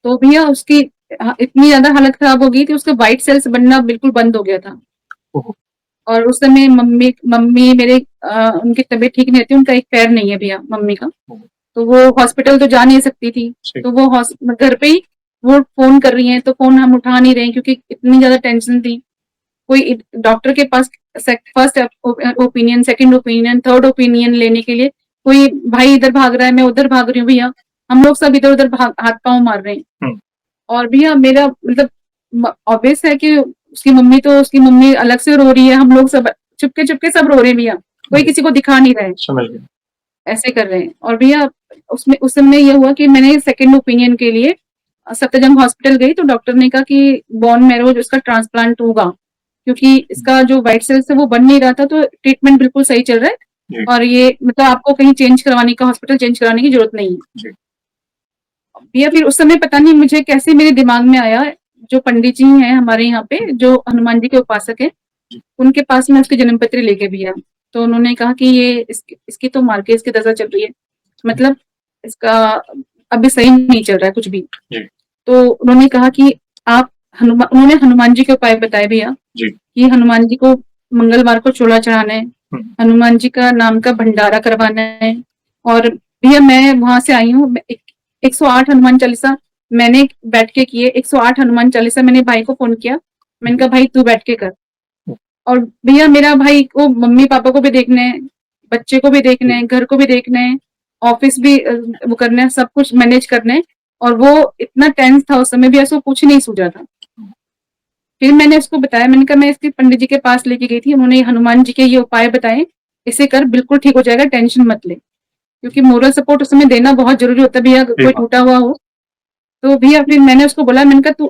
Speaker 1: तो भैया उसकी इतनी ज़्यादा हालत खराब हो गई थी, उसके व्हाइट सेल्स बनना बिल्कुल बंद हो गया था।
Speaker 2: ओह!
Speaker 1: और उस समय मम्मी मम्मी मेरे उनकी तबीयत ठीक नहीं रहती, उनका एक पैर नहीं है भैया मम्मी का।
Speaker 2: ओह!
Speaker 1: तो वो हॉस्पिटल तो जा नहीं सकती थी।
Speaker 2: सही।
Speaker 1: तो वो घर पे ही वो फ़ोन कर रही हैं, तो फ़ोन हम उठा नहीं रहे हैं क्योंकि इतनी ज़्यादा टेंशन थी। कोई डॉक्टर के पास first opinion, second opinion, third opinion लेने के लिए कोई भाई इधर भाग रहा है, मैं उधर भाग रही हूँ भैया। हम लोग सब इधर-उधर हाथ पाँव मार रहे हैं।
Speaker 2: हुँ,
Speaker 1: और भैया मेरा मतलब ऑब्वियस है कि उसकी मम्मी अलग से रो रही है, हम लोग सब चुपके-चुपके सब रो रहे हैं भैया। कोई
Speaker 2: जी,
Speaker 1: किसी को दिखा नहीं रहा है,
Speaker 2: समझ गया।
Speaker 1: ऐसे कर रहे हैं। और भैया उसमें उस समय ये हुआ कि मैंने सेकंड ओपिनियन के लिए सफदरजंग हॉस्पिटल गई तो डॉक्टर ने कहा कि बोन मैरो जो इसका ट्रांसप्लांट होगा, क्योंकि
Speaker 2: हुँ,
Speaker 1: इसका जो व्हाइट सेल्स है वो बन नहीं रहा था, तो ट्रीटमेंट बिल्कुल सही चल रहा है
Speaker 2: जी,
Speaker 1: और ये मतलब आपको कहीं चेंज करवाने का हॉस्पिटल चेंज कराने की ज़रूरत नहीं है।
Speaker 2: जी,
Speaker 1: भैया फिर उस समय पता नहीं मुझे कैसे मेरे दिमाग में आया, जो पंडित जी हैं हमारे यहाँ पे, जो हनुमान जी के उपासक हैं,
Speaker 2: जी,
Speaker 1: उनके पास मैं उसकी जन्म पत्री लेके भी आया। तो उन्होंने कहा कि ये इसकी तो मार्केज की दशा चल रही है, मतलब इसका अभी सही नहीं चल रहा है कुछ भी।
Speaker 2: जी,
Speaker 1: तो उन्होंने कहा कि आप उन्होंने हनुमान जी के उपाय बताए भैया
Speaker 2: जी,
Speaker 1: कि हनुमान जी को मंगलवार को चूड़ा चढ़ाना है,
Speaker 2: हुँ,
Speaker 1: हनुमान जी का नाम का भंडारा करवाना है। और भैया मैं वहां से आई हूँ, 108 हनुमान चालीसा मैंने बैठ के किए 108 हनुमान चालीसा। मैंने भाई को फ़ोन किया, मैंने कहा भाई तू बैठ के कर। और भैया मेरा भाई को मम्मी-पापा को भी देखना है, बच्चे को भी देखना है, घर को भी देखना है, ऑफ़िस भी वो करना है, सब कुछ मैनेज करना है और वो इतना टेंस था उस समय भी उसको कुछ नहीं सूझा था। फिर मैंने उसको बताया, मैंने कहा मैं इसके पंडित जी के पास लेके गई थी, उन्होंने हनुमान जी के ये उपाय बताए, इसे कर बिल्कुल ठीक हो जाएगा, टेंशन मत ले। क्योंकि मोरल सपोर्ट उस समय देना बहुत ज़रूरी होता है भैया,
Speaker 2: सही
Speaker 1: कोई
Speaker 2: बात।
Speaker 1: टूटा हुआ हो। तो भैया फिर मैंने उसको बोला, मैंने कहा तू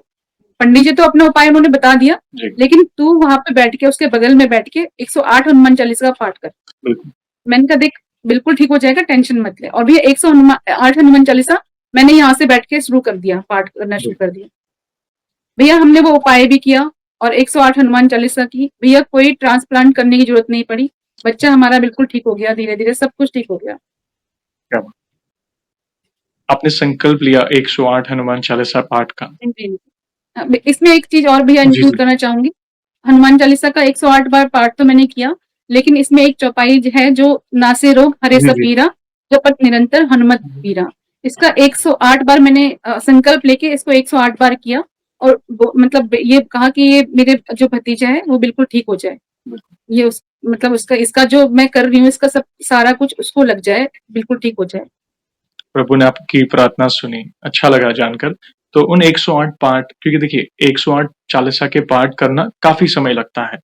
Speaker 1: पंडित जी तो अपना उपाय उन्होंने बता दिया,
Speaker 2: जी,
Speaker 1: लेकिन तू वहाँ पे बैठ के उसके बगल में बैठ के 108 हनुमान चालीसा का पाठ कर।
Speaker 2: बिल्कुल।
Speaker 1: मैंने कहा देख बिल्कुल ठीक हो जाएगा, टेंशन मत ले। और भैया 108 हनुमान चालीसा मैंने यहाँ से बैठ के शुरू कर दिया, पाठ करना
Speaker 2: जी,
Speaker 1: शुरू कर दिया। भैया हमने वो उपाय भी किया और 108 हनुमान चालीसा की। भैया कोई ट्रांसप्लांट करने की जरूरत नहीं पड़ी, बच्चा हमारा बिल्कुल ठीक हो गया, धीरे-धीरे सब कुछ ठीक हो गया।
Speaker 2: क्या बात। आपने संकल्प लिया 108 हनुमान चालीसा पाठ का।
Speaker 1: जी। इसमें एक चीज़ और भैया
Speaker 2: जी,
Speaker 1: इंक्लूड
Speaker 2: जी।
Speaker 1: करना चाहूँगी। हनुमान चालीसा का 108 बार पाठ तो मैंने किया, लेकिन इसमें एक चौपाई है जो नासे रोग हरे
Speaker 2: जी,
Speaker 1: सब
Speaker 2: जी।
Speaker 1: पीरा, जपत निरंतर हनुमत बीरा। इसका 108 बार मैंने संकल्प लेके इसको 108 बार किया और वो मतलब ये कहा कि ये मेरे जो भतीजा है वो बिल्कुल ठीक हो जाए। ये उस मतलब उसका इसका जो मैं कर रही हूँ इसका सब सारा कुछ उसको लग जाए, बिल्कुल ठीक हो जाए।
Speaker 2: प्रभु ने आपकी प्रार्थना सुनी, अच्छा लगा जानकर। तो उन 108 पाठ, क्योंकि देखिए 108 चालीसा के पाठ करना काफ़ी समय लगता है।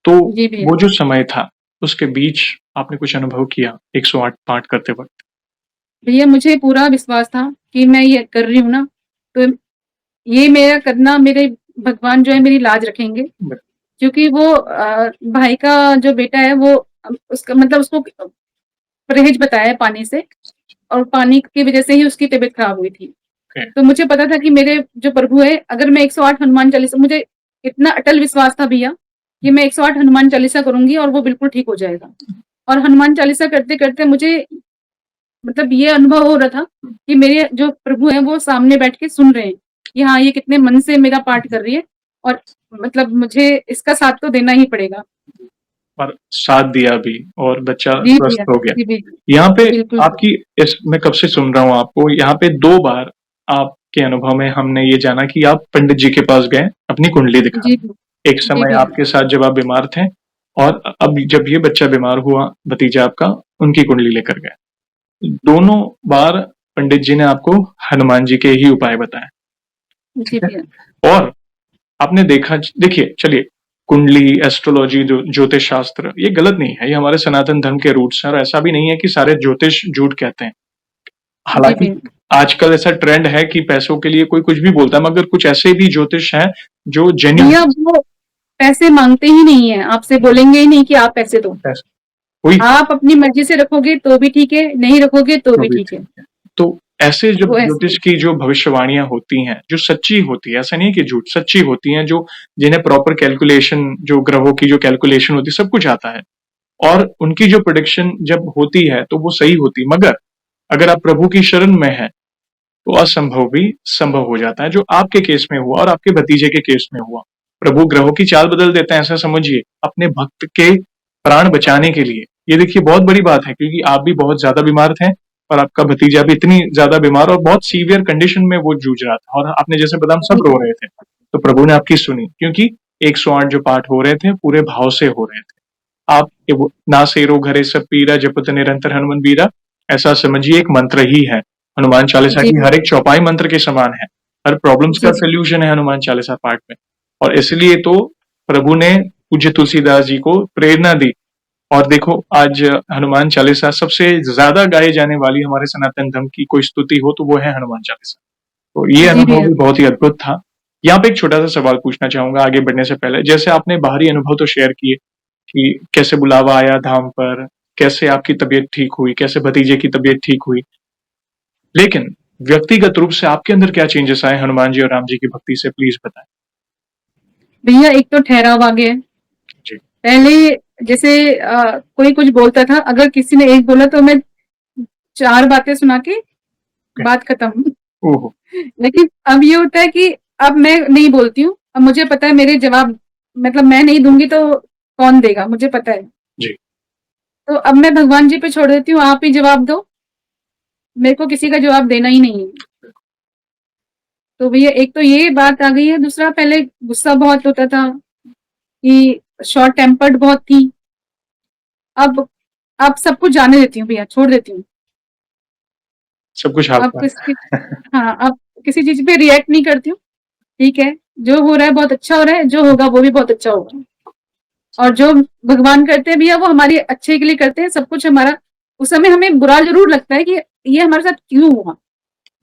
Speaker 2: तो
Speaker 1: जी भैया।
Speaker 2: वो जो समय था, उसके बीच आपने कुछ अनुभव किया 108 पाठ करते वक़्त?
Speaker 1: भैया मुझे पूरा विश्वास था कि मैं ये कर रही हूँ ना, तो ये मेरा करना मेरे भगवान जो है मेरी लाज रखेंगे।
Speaker 2: ब
Speaker 1: क्योंकि वो भाई का जो बेटा है वो उसका मतलब उसको परहेज बताया है पानी से और पानी की वज़ह से ही उसकी तबीयत खराब हुई थी।
Speaker 2: ओके,
Speaker 1: तो मुझे पता था कि मेरे जो प्रभु है अगर मैं 108 हनुमान चालीसा मुझे इतना अटल विश्वास था भैया कि मैं 108 हनुमान चालीसा करूँगी और वो बिल्कुल ठीक हो जाएगा। और हनुमान चालीसा करते-करते मुझे मतलब ये अनुभव हो रहा था कि मेरे जो प्रभु हैं वो सामने बैठ के सुन रहे हैं, कि हाँ, ये कितने मन से मेरा पाठ कर रही है और मतलब मुझे इसका साथ तो देना ही पड़ेगा।
Speaker 2: और साथ दिया भी और बच्चा
Speaker 1: जी
Speaker 2: स्वस्थ
Speaker 1: भैया,
Speaker 2: हो गया।
Speaker 1: जी, जी।
Speaker 2: यहाँ पे
Speaker 1: बिल्कुल,
Speaker 2: आपकी इस मैं कब से सुन रहा हूँ आपको, यहाँ पे 2 बार आपके अनुभव में हमने ये जाना कि आप पंडित जी के पास गए अपनी कुंडली
Speaker 1: जी,
Speaker 2: दिखाने। एक
Speaker 1: जी
Speaker 2: समय
Speaker 1: भैया।
Speaker 2: आपके साथ जब आप बीमार थे और अब जब ये बच्चा बीमार हुआ, भतीजा आपका, उनकी कुंडली लेकर गए। दोनों बार पंडित जी ने आपको हनुमान जी के ही उपाय बताए,
Speaker 1: जी
Speaker 2: ठीक है?
Speaker 1: भैया।
Speaker 2: और आपने देखा, देखिए चलिए, कुंडली, एस्ट्रोलॉजी, जो ज्योतिष शास्त्र, ये गलत नहीं है, ये हमारे सनातन धर्म के रूट्स हैं और ऐसा भी नहीं है कि सारे ज्योतिष झूठ कहते हैं।
Speaker 1: जी
Speaker 2: हालाँकि
Speaker 1: भैया।
Speaker 2: आजकल ऐसा ट्रेंड है कि पैसों के लिए कोई कुछ भी बोलता है, मगर कुछ ऐसे भी ज्योतिष हैं जो जेन्युइन
Speaker 1: भैया वो पैसे माँगते ही नहीं है, आपसे बोलेंगे ही नहीं कि आप पैसे दो।
Speaker 2: पैसे, वही
Speaker 1: आप अपनी मर्ज़ी से रखोगे तो भी ठीक है, नहीं रखोगे तो
Speaker 2: तो
Speaker 1: भी
Speaker 2: भी
Speaker 1: ठीक है।
Speaker 2: ठीक है। तो ऐसे जब
Speaker 1: वो ऐसे
Speaker 2: ज्योतिष की जो भविष्यवाणियाँ होती हैं, जो सच्ची होती है, ऐसा नहीं है कि झूठ, सच्ची होती हैं, जो जिन्हें प्रॉपर कैलकुलेशन, जो ग्रहों की जो कैलकुलेशन होती है, सब कुछ आता है। और उनकी जो प्रेडिक्शन जब होती है तो वो सही होती है, मगर अगर आप प्रभु की शरण में हैं तो असंभव भी संभव हो जाता है, जो आपके केस में हुआ और आपके भतीजे के केस में हुआ। प्रभु ग्रहों की चाल बदल देते हैं, ऐसा समझिए, अपने भक्त के प्राण बचाने के लिए। ये देखिए बहुत बड़ी बात है, क्योंकि आप भी बहुत ज्यादा बीमार थे और आपका भतीजा भी इतनी ज्यादा बीमार और बहुत सीवियर कंडीशन में वो जूझ रहा था, और आपने जैसे बताया हम
Speaker 1: जी,
Speaker 2: सब रो रहे थे, तो प्रभु ने आपकी सुनी, क्योंकि 108 जो पाठ हो रहे थे पूरे भाव से हो रहे थे। आप ये वो ना सेरो घरे सब पीरा जपत निरंतर हनुमन बीरा, ऐसा समझिए एक मंत्र ही है। हनुमान चालीसा
Speaker 1: जी
Speaker 2: की हर
Speaker 1: भैया।
Speaker 2: एक चौपाई मंत्र के समान है। हर प्रॉब्लम्स
Speaker 1: जी,
Speaker 2: का
Speaker 1: जी।
Speaker 2: सॉल्यूशन है हनुमान चालीसा पाठ में। और इसलिए तो प्रभु ने पूज्य तुलसीदास जी को प्रेरणा दी। और देखो आज हनुमान चालीसा सबसे ज्यादा गाई जाने वाली हमारे सनातन धर्म की कोई स्तुति हो तो वो है हनुमान चालीसा। तो ये
Speaker 1: जी
Speaker 2: अनुभव
Speaker 1: भैया।
Speaker 2: भी बहुत ही अद्भुत था। यहाँ पे एक छोटा सा सवाल पूछना चाहूंगा आगे बढ़ने से पहले। जैसे आपने बाहरी अनुभव तो शेयर किए कि कैसे बुलावा आया धाम पर, कैसे आपकी तबीयत ठीक हुई, कैसे भतीजे की तबीयत ठीक हुई। लेकिन व्यक्तिगत रूप से आपके अंदर क्या चेंजेस आए हनुमान जी और राम जी की भक्ति से, प्लीज बताएं?
Speaker 1: भैया एक तो ठहराव आ गया है।
Speaker 2: जी।
Speaker 1: पहले जैसे कोई कुछ बोलता था, अगर किसी ने एक बोला तो मैं 4 बातें सुना के
Speaker 2: ओके।
Speaker 1: बात खत्म।
Speaker 2: ओहो।
Speaker 1: लेकिन अब ये होता है कि अब मैं नहीं बोलती हूँ। अब मुझे पता है मेरे जवाब मतलब मैं नहीं दूँगी तो कौन देगा, मुझे पता है।
Speaker 2: जी।
Speaker 1: तो अब मैं भगवान जी पे छोड़ देती हूँ, आप ही जवाब दो। मेरे को किसी का जवाब देना ही नहीं है। तो भैया एक तो ये बात आ गई है, दूसरा पहले गुस्सा बहुत होता था कि शॉर्ट टेम्पर्ड बहुत थी। अब सब कुछ जाने देती हूँ भैया, छोड़ देती हूँ।
Speaker 2: सब कुछ
Speaker 1: अब
Speaker 2: आपका
Speaker 1: किसी
Speaker 2: है।
Speaker 1: हाँ, अब किसी चीज़ पे रिएक्ट नहीं करती हूँ, ठीक है, जो हो रहा है बहुत अच्छा हो रहा है, जो होगा वो भी बहुत अच्छा होगा। और जो भगवान करते हैं भैया वो हमारे अच्छे के लिए करते हैं, सब कुछ हमारा उस समय हमें बुरा ज़रूर लगता है कि ये हमारे साथ क्यों हुआ?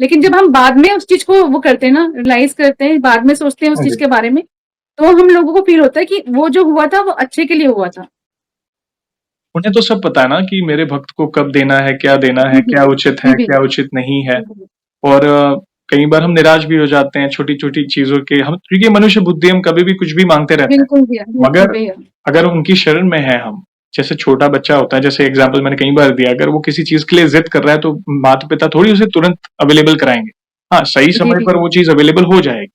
Speaker 1: लेकिन जब हम बाद में उस चीज़ को वो करते हैं ना, रियलाइज़ करते हैं, बाद में सोचते हैं उस
Speaker 2: हाँ
Speaker 1: चीज़
Speaker 2: जी।
Speaker 1: के बारे में, तो हम लोगों को फ़ील होता है कि वो जो हुआ था वो अच्छे के लिए हुआ था।
Speaker 2: उन्हें तो सब पता है ना कि मेरे भक्त को कब देना है,
Speaker 1: जी, जी।
Speaker 2: क्या उचित
Speaker 1: जी
Speaker 2: है,
Speaker 1: भैया।
Speaker 2: क्या उचित नहीं है।
Speaker 1: जी भैया।
Speaker 2: और कई बार हम निराश भी हो जाते हैं छोटी-छोटी चीज़ों के हम क्योंकि मनुष्य बुद्धि हम कभी भी कुछ भी माँगते रहते हैं।
Speaker 1: बिल्कुल भैया, बिल्कुल
Speaker 2: मगर
Speaker 1: भैया।
Speaker 2: अगर उनकी शरण में हैं हम, जैसे छोटा बच्चा होता है, जैसे एग्ज़ाम्पल मैंने कई बार दिया, अगर वो किसी चीज़ के लिए ज़िद कर रहा है तो माता-पिता थोड़ी उसे तुरंत अवेलेबल कराएँगे। हाँ, सही
Speaker 1: जी
Speaker 2: समय पर
Speaker 1: भैया।
Speaker 2: वो चीज़ अवेलेबल हो जाएगी।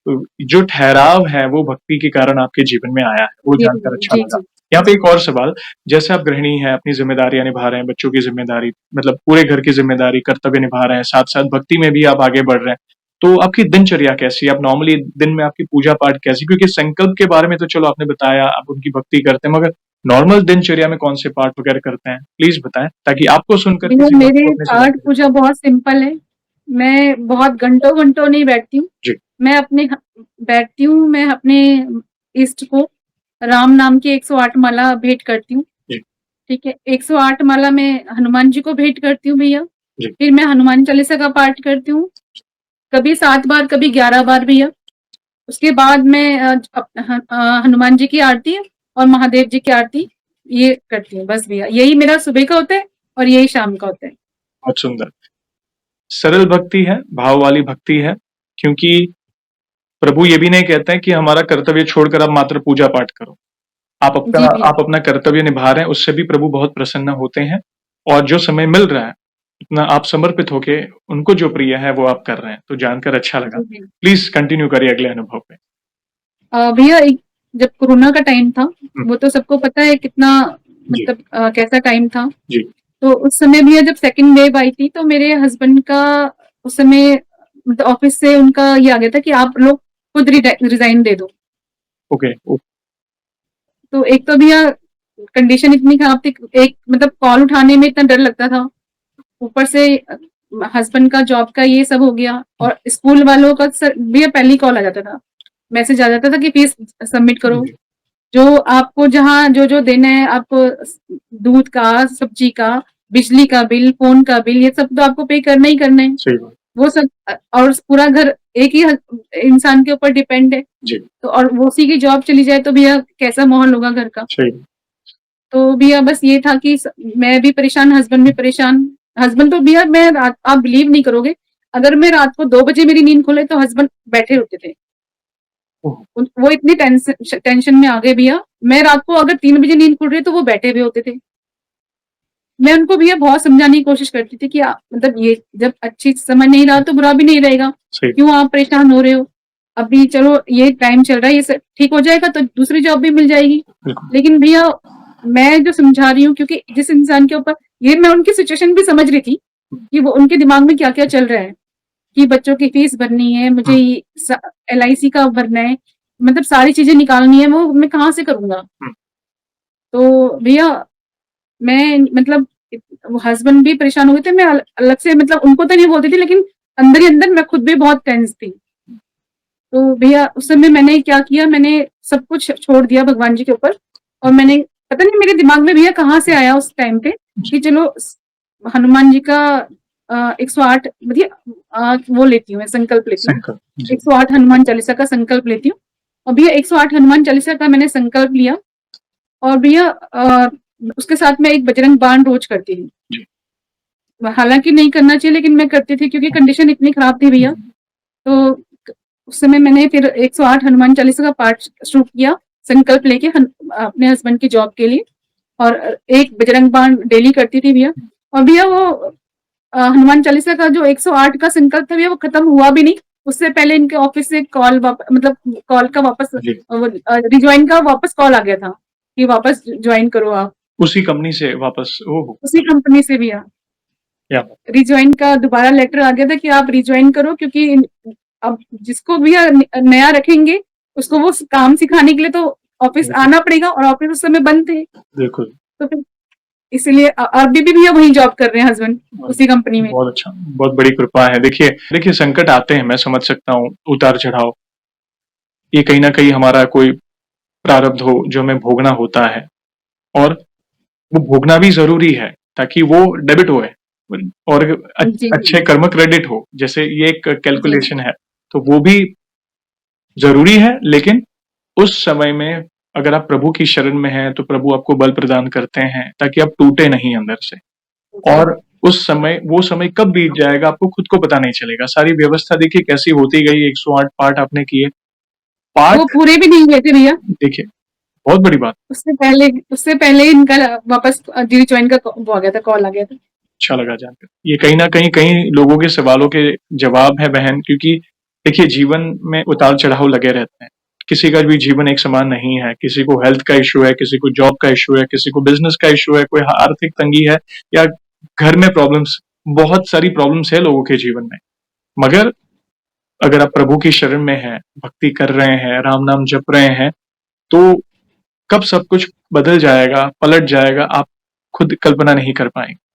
Speaker 2: तो जो ठहराव है वो भक्ति के कारण आपके जीवन में आया है, वो
Speaker 1: जी
Speaker 2: जानकर
Speaker 1: भैया।
Speaker 2: अच्छा
Speaker 1: जी,
Speaker 2: लगा।
Speaker 1: जी।
Speaker 2: यहाँ पे एक और सवाल, जैसे आप गृहिणी हैं, अपनी ज़िम्मेदारियाँ निभा रहे हैं, बच्चों की ज़िम्मेदारी मतलब पूरे घर की ज़िम्मेदारी, कर्तव्य निभा रहे हैं, साथ-साथ भक्ति में भी आप आगे बढ़ रहे हैं। तो आपकी दिनचर्या कैसी है? आप नॉर्मली दिन में आपकी पूजा-पाठ कैसी? क्योंकि संकल्प के बारे में तो चलो आपने बताया, आप उनकी भक्ति करते हैं, मगर नॉर्मल दिनचर्या में कौन से पाठ वगैरह करते हैं? प्लीज़ बताएँ, ताकि आपको सुनकर
Speaker 1: भैया
Speaker 2: किसी भक्त को
Speaker 1: मेरे
Speaker 2: अपने से
Speaker 1: पाठ
Speaker 2: जोड़ा जा
Speaker 1: पूजा बहुत सिंपल है। मैं बहुत घंटों-घंटों नहीं बैठती हूँ।
Speaker 2: जी,
Speaker 1: मैं अपने ह बैठती हूँ, मैं अपने इष्ट को राम नाम की 108 माला भेंट करती हूँ,
Speaker 2: जी,
Speaker 1: ठीक है? 108 माला मैं हनुमान जी को भेंट करती हूँ भैया।
Speaker 2: जी।
Speaker 1: फिर मैं हनुमान चालीसा का पाठ करती हूँ, कभी 7 बार, कभी 11 बार भैया। उसके बाद मैं हनुमान जी की आरती और महादेव जी की आरती ये करती हूँ बस भैया। यही मेरा सुबह का होता है और यही शाम का होता है।
Speaker 2: बहुत सुंदर। सरल भक्ति है, भाव वाली भक्ति है, क्योंकि प्रभु ये भी नहीं कहते हैं कि हमारा कर्तव्य छोड़कर आप मात्र पूजा-पाठ करो।
Speaker 1: जी भैया।
Speaker 2: आप अपना कर्तव्य निभा रहे हैं, उससे भी प्रभु बहुत प्रसन्न होते हैं और जो समय मिल रहा है, इतना आप समर्पित होके उनको जो प्रिय है, वो आप कर रहे हैं, तो जानकर अच्छा लगा।
Speaker 1: जी भैया।
Speaker 2: प्लीज़ कंटिन्यू करिए अगले अनुभव पे।
Speaker 1: भैया एक जब कोरोना का टाइम था,
Speaker 2: हुँ,
Speaker 1: वो तो सबको पता है कितना
Speaker 2: जी,
Speaker 1: मतलब कैसा टाइम था।
Speaker 2: जी,
Speaker 1: तो उस समय भैया जब सेकंड वेव आई थी तो मेरे हस्बैंड का उस समय मतलब ऑफिस से उनका ये आ गया था कि आप लोग खुद रिजाइन दे दो।
Speaker 2: ओके,
Speaker 1: तो एक तो भैया कंडीशन इतनी खराब थी, एक मतलब कॉल उठाने में इतना डर लगता था, ऊपर से हस्बैंड का जॉब का ये सब हो गया और स्कूल वालों का भैया पहली कॉल आ जाता था, मैसेज आ जाता था कि फीस सबमिट करो।
Speaker 2: जी,
Speaker 1: जो आपको जहाँ जो देना है आपको दूध का, सब्जी का, बिजली का बिल, फोन का बिल, ये सब तो आपको पे करना ही करना है।
Speaker 2: सही बात,
Speaker 1: वो सब और पूरा घर एक ही इंसान के ऊपर डिपेंड है।
Speaker 2: जी,
Speaker 1: तो और वो उसी की जॉब चली जाए तो भैया कैसा माहौल होगा घर का।
Speaker 2: सही बात,
Speaker 1: तो भैया बस ये था कि मैं भी परेशान, हस्बैंड भी परेशान। हस्बैंड तो भैया मैं रात आप बिलीव नहीं करोगे, अगर मैं रात को 2 बजे मेरी नींद खुले तो हस्बैंड बैठे होते थे।
Speaker 2: ओह!
Speaker 1: वो इतनी टेंशन में आ गए भैया, मैं रात को अगर 3 बजे नींद खुल रही है तो वो बैठे हुए होते थे। मैं उनको भैया बहुत समझाने की कोशिश करती थी कि मतलब ये जब अच्छी समय नहीं रहा तो बुरा भी नहीं रहेगा।
Speaker 2: सही,
Speaker 1: क्यों आप परेशान हो रहे हो? अभी चलो ये टाइम चल रहा है, ये सब ठीक हो जाएगा तो दूसरी जॉब भी मिल जाएगी।
Speaker 2: बिल्कुल,
Speaker 1: लेकिन भैया मैं जो समझा रही हूँ क्योंकि जिस इंसान के ऊपर ये मैं उनकी सिचुएशन भी समझ रही थी कि वो उनके दिमाग में क्या-क्या चल रहा है कि बच्चों की फीस भरनी है, मुझे
Speaker 2: हुँ,
Speaker 1: ये एलआईसी का भरना है, मतलब सारी चीज़ें निकालनी है, वो मैं कहाँ से करूँगा?
Speaker 2: हुँ,
Speaker 1: तो भैया मैं मतलब वो हस्बैंड भी परेशान हो गए थे, मैं अलग से मतलब उनको तो नहीं बोलती थी लेकिन अंदर ही अंदर मैं खुद भी बहुत टेंस थी। तो भैया उस समय मैंने क्या किया, मैंने सब कुछ छोड़ दिया भगवान जी के ऊपर और मैंने पता नहीं मेरे दिमाग में भैया कहाँ से आया उस टाइम पे
Speaker 2: जी,
Speaker 1: कि चलो हनुमान जी का 108 वो लेती हूँ मैं संकल्प लेती हूँ।
Speaker 2: संकल्प, जी,
Speaker 1: 108 हनुमान चालीसा का संकल्प लेती हूँ और भैया 108 हनुमान चालीसा का मैंने संकल्प लिया और भैया उसके साथ मैं एक बजरंग बाण रोज करती थी।
Speaker 2: जी,
Speaker 1: हालाँकि नहीं करना चाहिए लेकिन मैं करती थी क्योंकि कंडीशन इतनी खराब थी भैया।
Speaker 2: हुँ,
Speaker 1: तो उस समय मैंने फिर 108 हनुमान चालीसा का पाठ शुरू किया, संकल्प लेके अपने हस्बैंड की जॉब के लिए और एक बजरंग बाण डेली करती थी भैया और भैया वो हनुमान चालीसा का जो 108 का संकल्प था भैया वो खत्म हुआ भी नहीं। उससे पहले इनके ऑफिस से कॉल मतलब कॉल का वापस
Speaker 2: जी,
Speaker 1: रिजॉइन का वापस कॉल आ गया था कि वापस जॉइन करो आप,
Speaker 2: उसी कंपनी से वापस ओह!
Speaker 1: उसी कंपनी से भैया।
Speaker 2: क्या बात
Speaker 1: रिजॉइन का दोबारा लेटर आ गया था कि आप रिजॉइन करो क्योंकि अब जिसको भैया नया रखेंगे, उसको वो काम सिखाने के लिए तो ऑफिस
Speaker 2: बिल्कुल,
Speaker 1: आना पड़ेगा, और ऑफिस उस समय बंद थे।
Speaker 2: बिल्कुल।
Speaker 1: तो फिर इसलिए अभी भी भैया वहीं जॉब कर रहे हैं हस्बैंड, उसी कंपनी में।
Speaker 2: बहुत अच्छा, बहुत बड़ी कृपा है। देखिए संकट आते हैं, मैं समझ सकता हूँ, उतार-चढ़ाव। ये कहीं न कहीं हमारा कोई प्रारब्ध हो जो हमें भोगना होता है, और वो भोगना भी ज़रूरी है ताकि वो डेबिट होए और
Speaker 1: जी,
Speaker 2: अच्छे कर्म क्रेडिट हो। जैसे ये एक
Speaker 1: जी, जी,
Speaker 2: कैलकुलेशन है, तो वो भी ज़रूरी है, लेकिन उस समय में अगर आप प्रभु की शरण में हैं, तो प्रभु आपको बल प्रदान करते हैं ताकि आप टूटे नहीं अंदर से।
Speaker 1: जी।
Speaker 2: और उस समय, वो समय कब बीत जाएगा आपको खुद को पता नहीं चलेगा। सारी व्यवस्था देखिए कैसी होती गई, 108 पाठ आपने किए।
Speaker 1: वो
Speaker 2: पाठ
Speaker 1: पूरे भी नहीं हुए थे भैया।
Speaker 2: देखिए, बहुत बड़ी बात।
Speaker 1: उससे पहले ही इनका वापस डी ज्वाइन का वो आ गया था, कॉल आ गया था।
Speaker 2: अच्छा लगा जानकर। ये कहीं न कहीं कई लोगों के सवालों के जवाब है बहन, क्योंकि देखिए जीवन में उतार-चढ़ाव लगे रहते हैं। किसी का भी जीवन एक समान नहीं है। किसी को हेल्थ का इश्यू है, किसी को जॉब का इश्यू है, किसी को बिज़नेस का इश्यू है, कोई आर्थिक तंगी है, या घर में प्रॉब्लम्स, बहुत सारी प्रॉब्लम्स है लोगों के जीवन में। मगर अगर आप प्रभु की शरण में हैं, भक्ति कर रहे हैं, राम नाम जप रहे हैं, तो कब सब कुछ बदल जाएगा, पलट जाएगा, आप खुद कल्पना नहीं कर पाएँगे।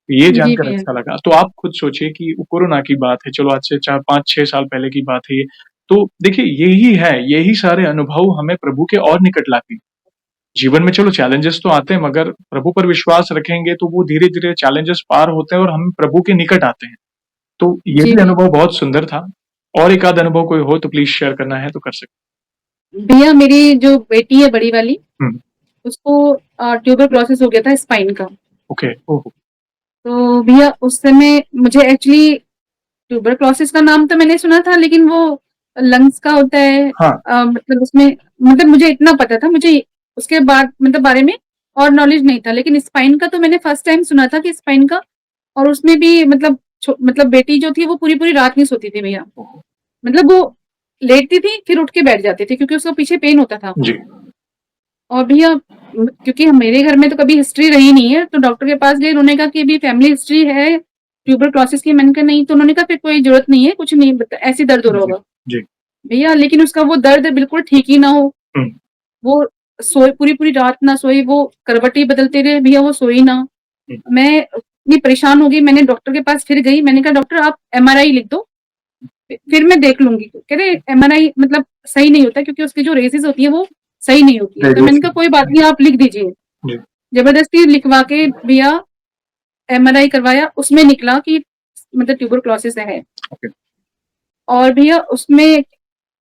Speaker 2: ये
Speaker 1: जी
Speaker 2: जानकर
Speaker 1: भैया।
Speaker 2: अच्छा लगा। तो आप खुद सोचिए कि वो कोरोना की बात है, चलो आज से 4, 5, 6 साल पहले की बात है ये। तो देखिए यही है, यही सारे अनुभव हमें प्रभु के और निकट लाती हैं। जीवन में चलो चैलेंजेस तो आते हैं, मगर प्रभु पर विश्वास रखेंगे तो वो धीरे-धीरे चैलेंजेस पार होते हैं और हम प्रभु के निकट आते हैं। तो ये
Speaker 1: जी
Speaker 2: भी
Speaker 1: भैया।
Speaker 2: अनुभव बहुत सुंदर था। और एक आध अनुभव कोई हो तो प्लीज़ शेयर करना है तो कर सकते
Speaker 1: भैया मेरी जो बेटी है बड़ी वाली,
Speaker 2: हैं। हुँ,
Speaker 1: उसको ट्यूबरक्लोसिस हो गया था स्पाइन का।
Speaker 2: ओके, ओह!
Speaker 1: तो भैया उस समय मुझे एक्चुअली ट्यूबरक्लोसिस का नाम तो मैंने सुना था, लेकिन वो लंग्स का होता है।
Speaker 2: हाँ,
Speaker 1: मतलब उसमें, मतलब मुझे इतना पता था, मुझे उसके बाद मतलब बारे में और नॉलेज नहीं था। लेकिन स्पाइन का तो मैंने फर्स्ट टाइम सुना था कि स्पाइन का, और उसमें भी मतलब मतलब बेटी जो थी वो पूरी-पूरी रात नहीं सोती थी भैया।
Speaker 2: ओह!
Speaker 1: मतलब वो लेटती थी, फिर उठ के बैठ जाती थी क्योंकि उसको पीछे पेन होता था।
Speaker 2: जी,
Speaker 1: और भैया क्योंकि मेरे घर में तो कभी हिस्ट्री रही नहीं है, तो डॉक्टर के पास गए, उन्होंने कहा कि अभी फैमिली हिस्ट्री है ट्यूबरक्लोसिस की। मैंने कहा नहीं, तो उन्होंने कहा फिर कोई जरूरत नहीं है, कुछ नहीं, ऐसे दर्द हो रहा
Speaker 2: जी,
Speaker 1: होगा।
Speaker 2: जी।
Speaker 1: भैया लेकिन उसका वो दर्द बिल्कुल ठीक ही ना हो।
Speaker 2: हुँ,
Speaker 1: वो सोए, पूरी-पूरी रात ना सोई, वो करवटें ही बदलते रहे भैया, वो सोई ना।
Speaker 2: हुँ,
Speaker 1: मैं इतनी परेशान हो गई, मैंने डॉक्टर के पास फिर गई, मैंने कहा डॉक्टर आप एमआरआई लिख दो, फिर मैं देख लूँगी। कह रहे एमआरआई मतलब सही नहीं होता, क्योंकि उसकी जो रेज़ेज़ होती है वो सही नहीं होती है। तो मैंने कहा
Speaker 2: रेडिएशन।
Speaker 1: कोई बात नहीं, आप लिख दीजिए।
Speaker 2: जी,
Speaker 1: ज़बरदस्ती लिखवा के भैया एमआरआई करवाया, उसमें निकला कि मतलब ट्यूबरक्लोसिस है।
Speaker 2: ओके।
Speaker 1: और भैया उसमें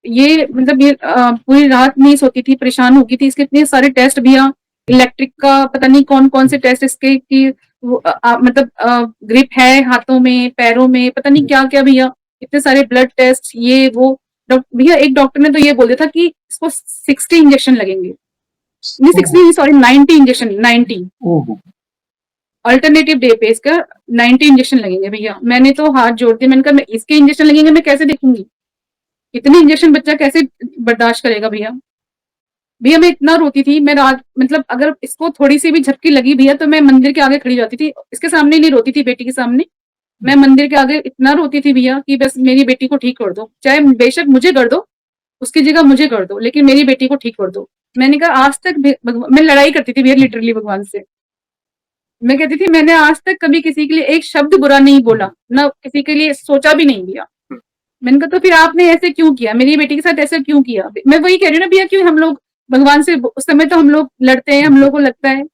Speaker 1: ये मतलब ये पूरी रात नहीं सोती थी, परेशान हो गई थी। इसके इतने सारे टेस्ट भैया, इलेक्ट्रिक का पता नहीं कौन-कौन से टेस्ट इसके, कि वो मतलब ग्रिप है हाथों में, पैरों में, पता नहीं
Speaker 2: हुँ,
Speaker 1: क्या-क्या भैया, इतने सारे ब्लड टेस्ट ये वो। भैया एक डॉक्टर ने तो ये बोल दिया था कि इसको 60 इंजेक्शन लगेंगे। नहीं 60
Speaker 2: ओह!
Speaker 1: नहीं, सॉरी 90 इंजेक्शन, 90
Speaker 2: ओह!
Speaker 1: अल्टरनेटिव डे पे इसका 90 इंजेक्शन लगेंगे भैया। मैंने तो हाथ जोड़ दिए, मैंने कहा मैं इसके इंजेक्शन लगेंगे मैं कैसे देखूंगी, इतने इंजेक्शन बच्चा कैसे बर्दाश्त करेगा भैया। भैया मैं इतना रोती थी, मैं रात मतलब अगर इसको थोड़ी सी भी झपकी लगी भैया, तो मैं मंदिर के आगे खड़ी हो जाती थी। इसके सामने नहीं रोती थी, बेटी के सामने। मैं मंदिर के आगे इतना रोती थी भैया कि बस मेरी बेटी को ठीक कर दो, चाहे बेशक मुझे कर दो, उसकी जगह मुझे कर दो, लेकिन मेरी बेटी को ठीक कर दो। मैंने कहा आज तक मैं लड़ाई करती थी भैया लिटरली भगवान से। मैं कहती थी मैंने आज तक कभी किसी के लिए एक शब्द बुरा नहीं बोला, ना किसी के लिए सोचा भी नहीं भैया। मैंने कहा तो फिर आपने ऐसे क्यों किया, मेरी बेटी के साथ ऐसा क्यों किया। मैं वही कह रही हूँ ना भैया, क्यों हम लोग भगवान से उस समय तो हम लोग लड़ते हैं, हम लोगों को लगता है,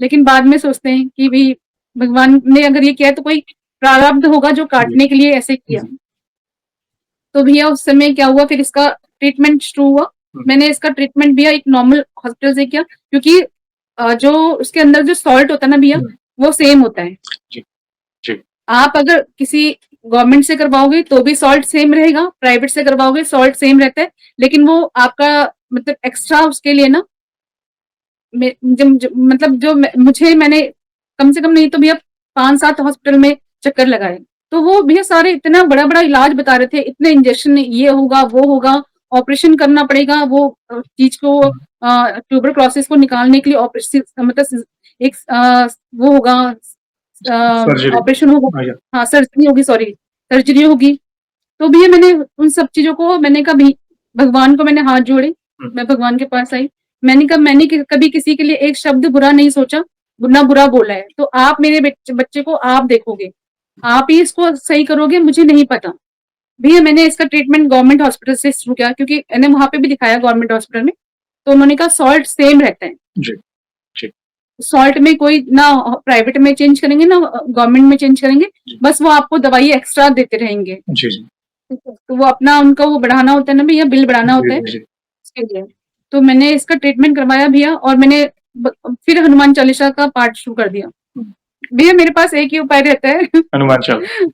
Speaker 1: लेकिन बाद में सोचते हैं कि भाई भगवान ने अगर ये किया है तो कोई प्रारब्ध होगा जो
Speaker 2: जी,
Speaker 1: काटने के लिए ऐसे किया।
Speaker 2: जी।
Speaker 1: तो भैया उस समय क्या हुआ, फिर इसका ट्रीटमेंट शुरू हुआ।
Speaker 2: हुँ,
Speaker 1: मैंने इसका ट्रीटमेंट भैया एक नॉर्मल हॉस्पिटल से किया, क्योंकि जो उसके अंदर जो सॉल्ट होता है ना भैया,
Speaker 2: हुँ,
Speaker 1: वो सेम होता है।
Speaker 2: जी, जी,
Speaker 1: आप अगर किसी गवर्नमेंट से करवाओगे तो भी सॉल्ट सेम रहेगा, प्राइवेट से करवाओगे सॉल्ट सेम रहता है, लेकिन वो आपका मतलब एक्स्ट्रा उसके लिए ना मतलब जो मुझे मैंने कम से कम नहीं तो भैया 5-7 हॉस्पिटल में चक्कर लगाए। तो वो भैया सारे इतना बड़ा-बड़ा इलाज बता रहे थे, इतने इंजेक्शन ये होगा, वो होगा, ऑपरेशन करना पड़ेगा, वो चीज़ को ट्यूबरक्लोसिस को निकालने के लिए मतलब एक वो होगा,
Speaker 2: सर्जरी।
Speaker 1: ऑपरेशन होगा।
Speaker 2: हाँ, या
Speaker 1: हाँ, सर्जरी होगी, सॉरी, सर्जरी होगी। तो भैया मैंने उन सब चीज़ों को मैंने कहा भी भगवान को मैंने हाथ जोड़े, मैं भगवान के पास आई। मैंने कहा मैंने कभी किसी के लिए एक शब्द बुरा नहीं सोचा, ना बुरा बोला है। तो आप मेरे बच्चे को आप देखोगे, आप ही इसको सही करोगे मुझे नहीं पता। भैया मैंने इसका ट्रीटमेंट गवर्नमेंट हॉस्पिटल से शुरू किया क्योंकि मैंने वहाँ पे भी दिखाया गवर्नमेंट हॉस्पिटल में, तो उन्होंने कहा सॉल्ट सेम रहता है।
Speaker 2: जी, जी,
Speaker 1: सॉल्ट में कोई ना प्राइवेट में चेंज करेंगे ना गवर्नमेंट में चेंज करेंगे, बस वो आपको दवाई एक्स्ट्रा देते रहेंगे।
Speaker 2: जी, जी,
Speaker 1: तो वो अपना उनका वो बढ़ाना होता है ना भैया, बिल बढ़ाना होता है
Speaker 2: जी, जी,
Speaker 1: इसके लिए। तो मैंने इसका ट्रीटमेंट करवाया भैया और मैंने फिर हनुमान चालीसा का पाठ शुरू कर दिया। भैया मेरे पास एक ही उपाय रहता है
Speaker 2: हनुमान चालीसा।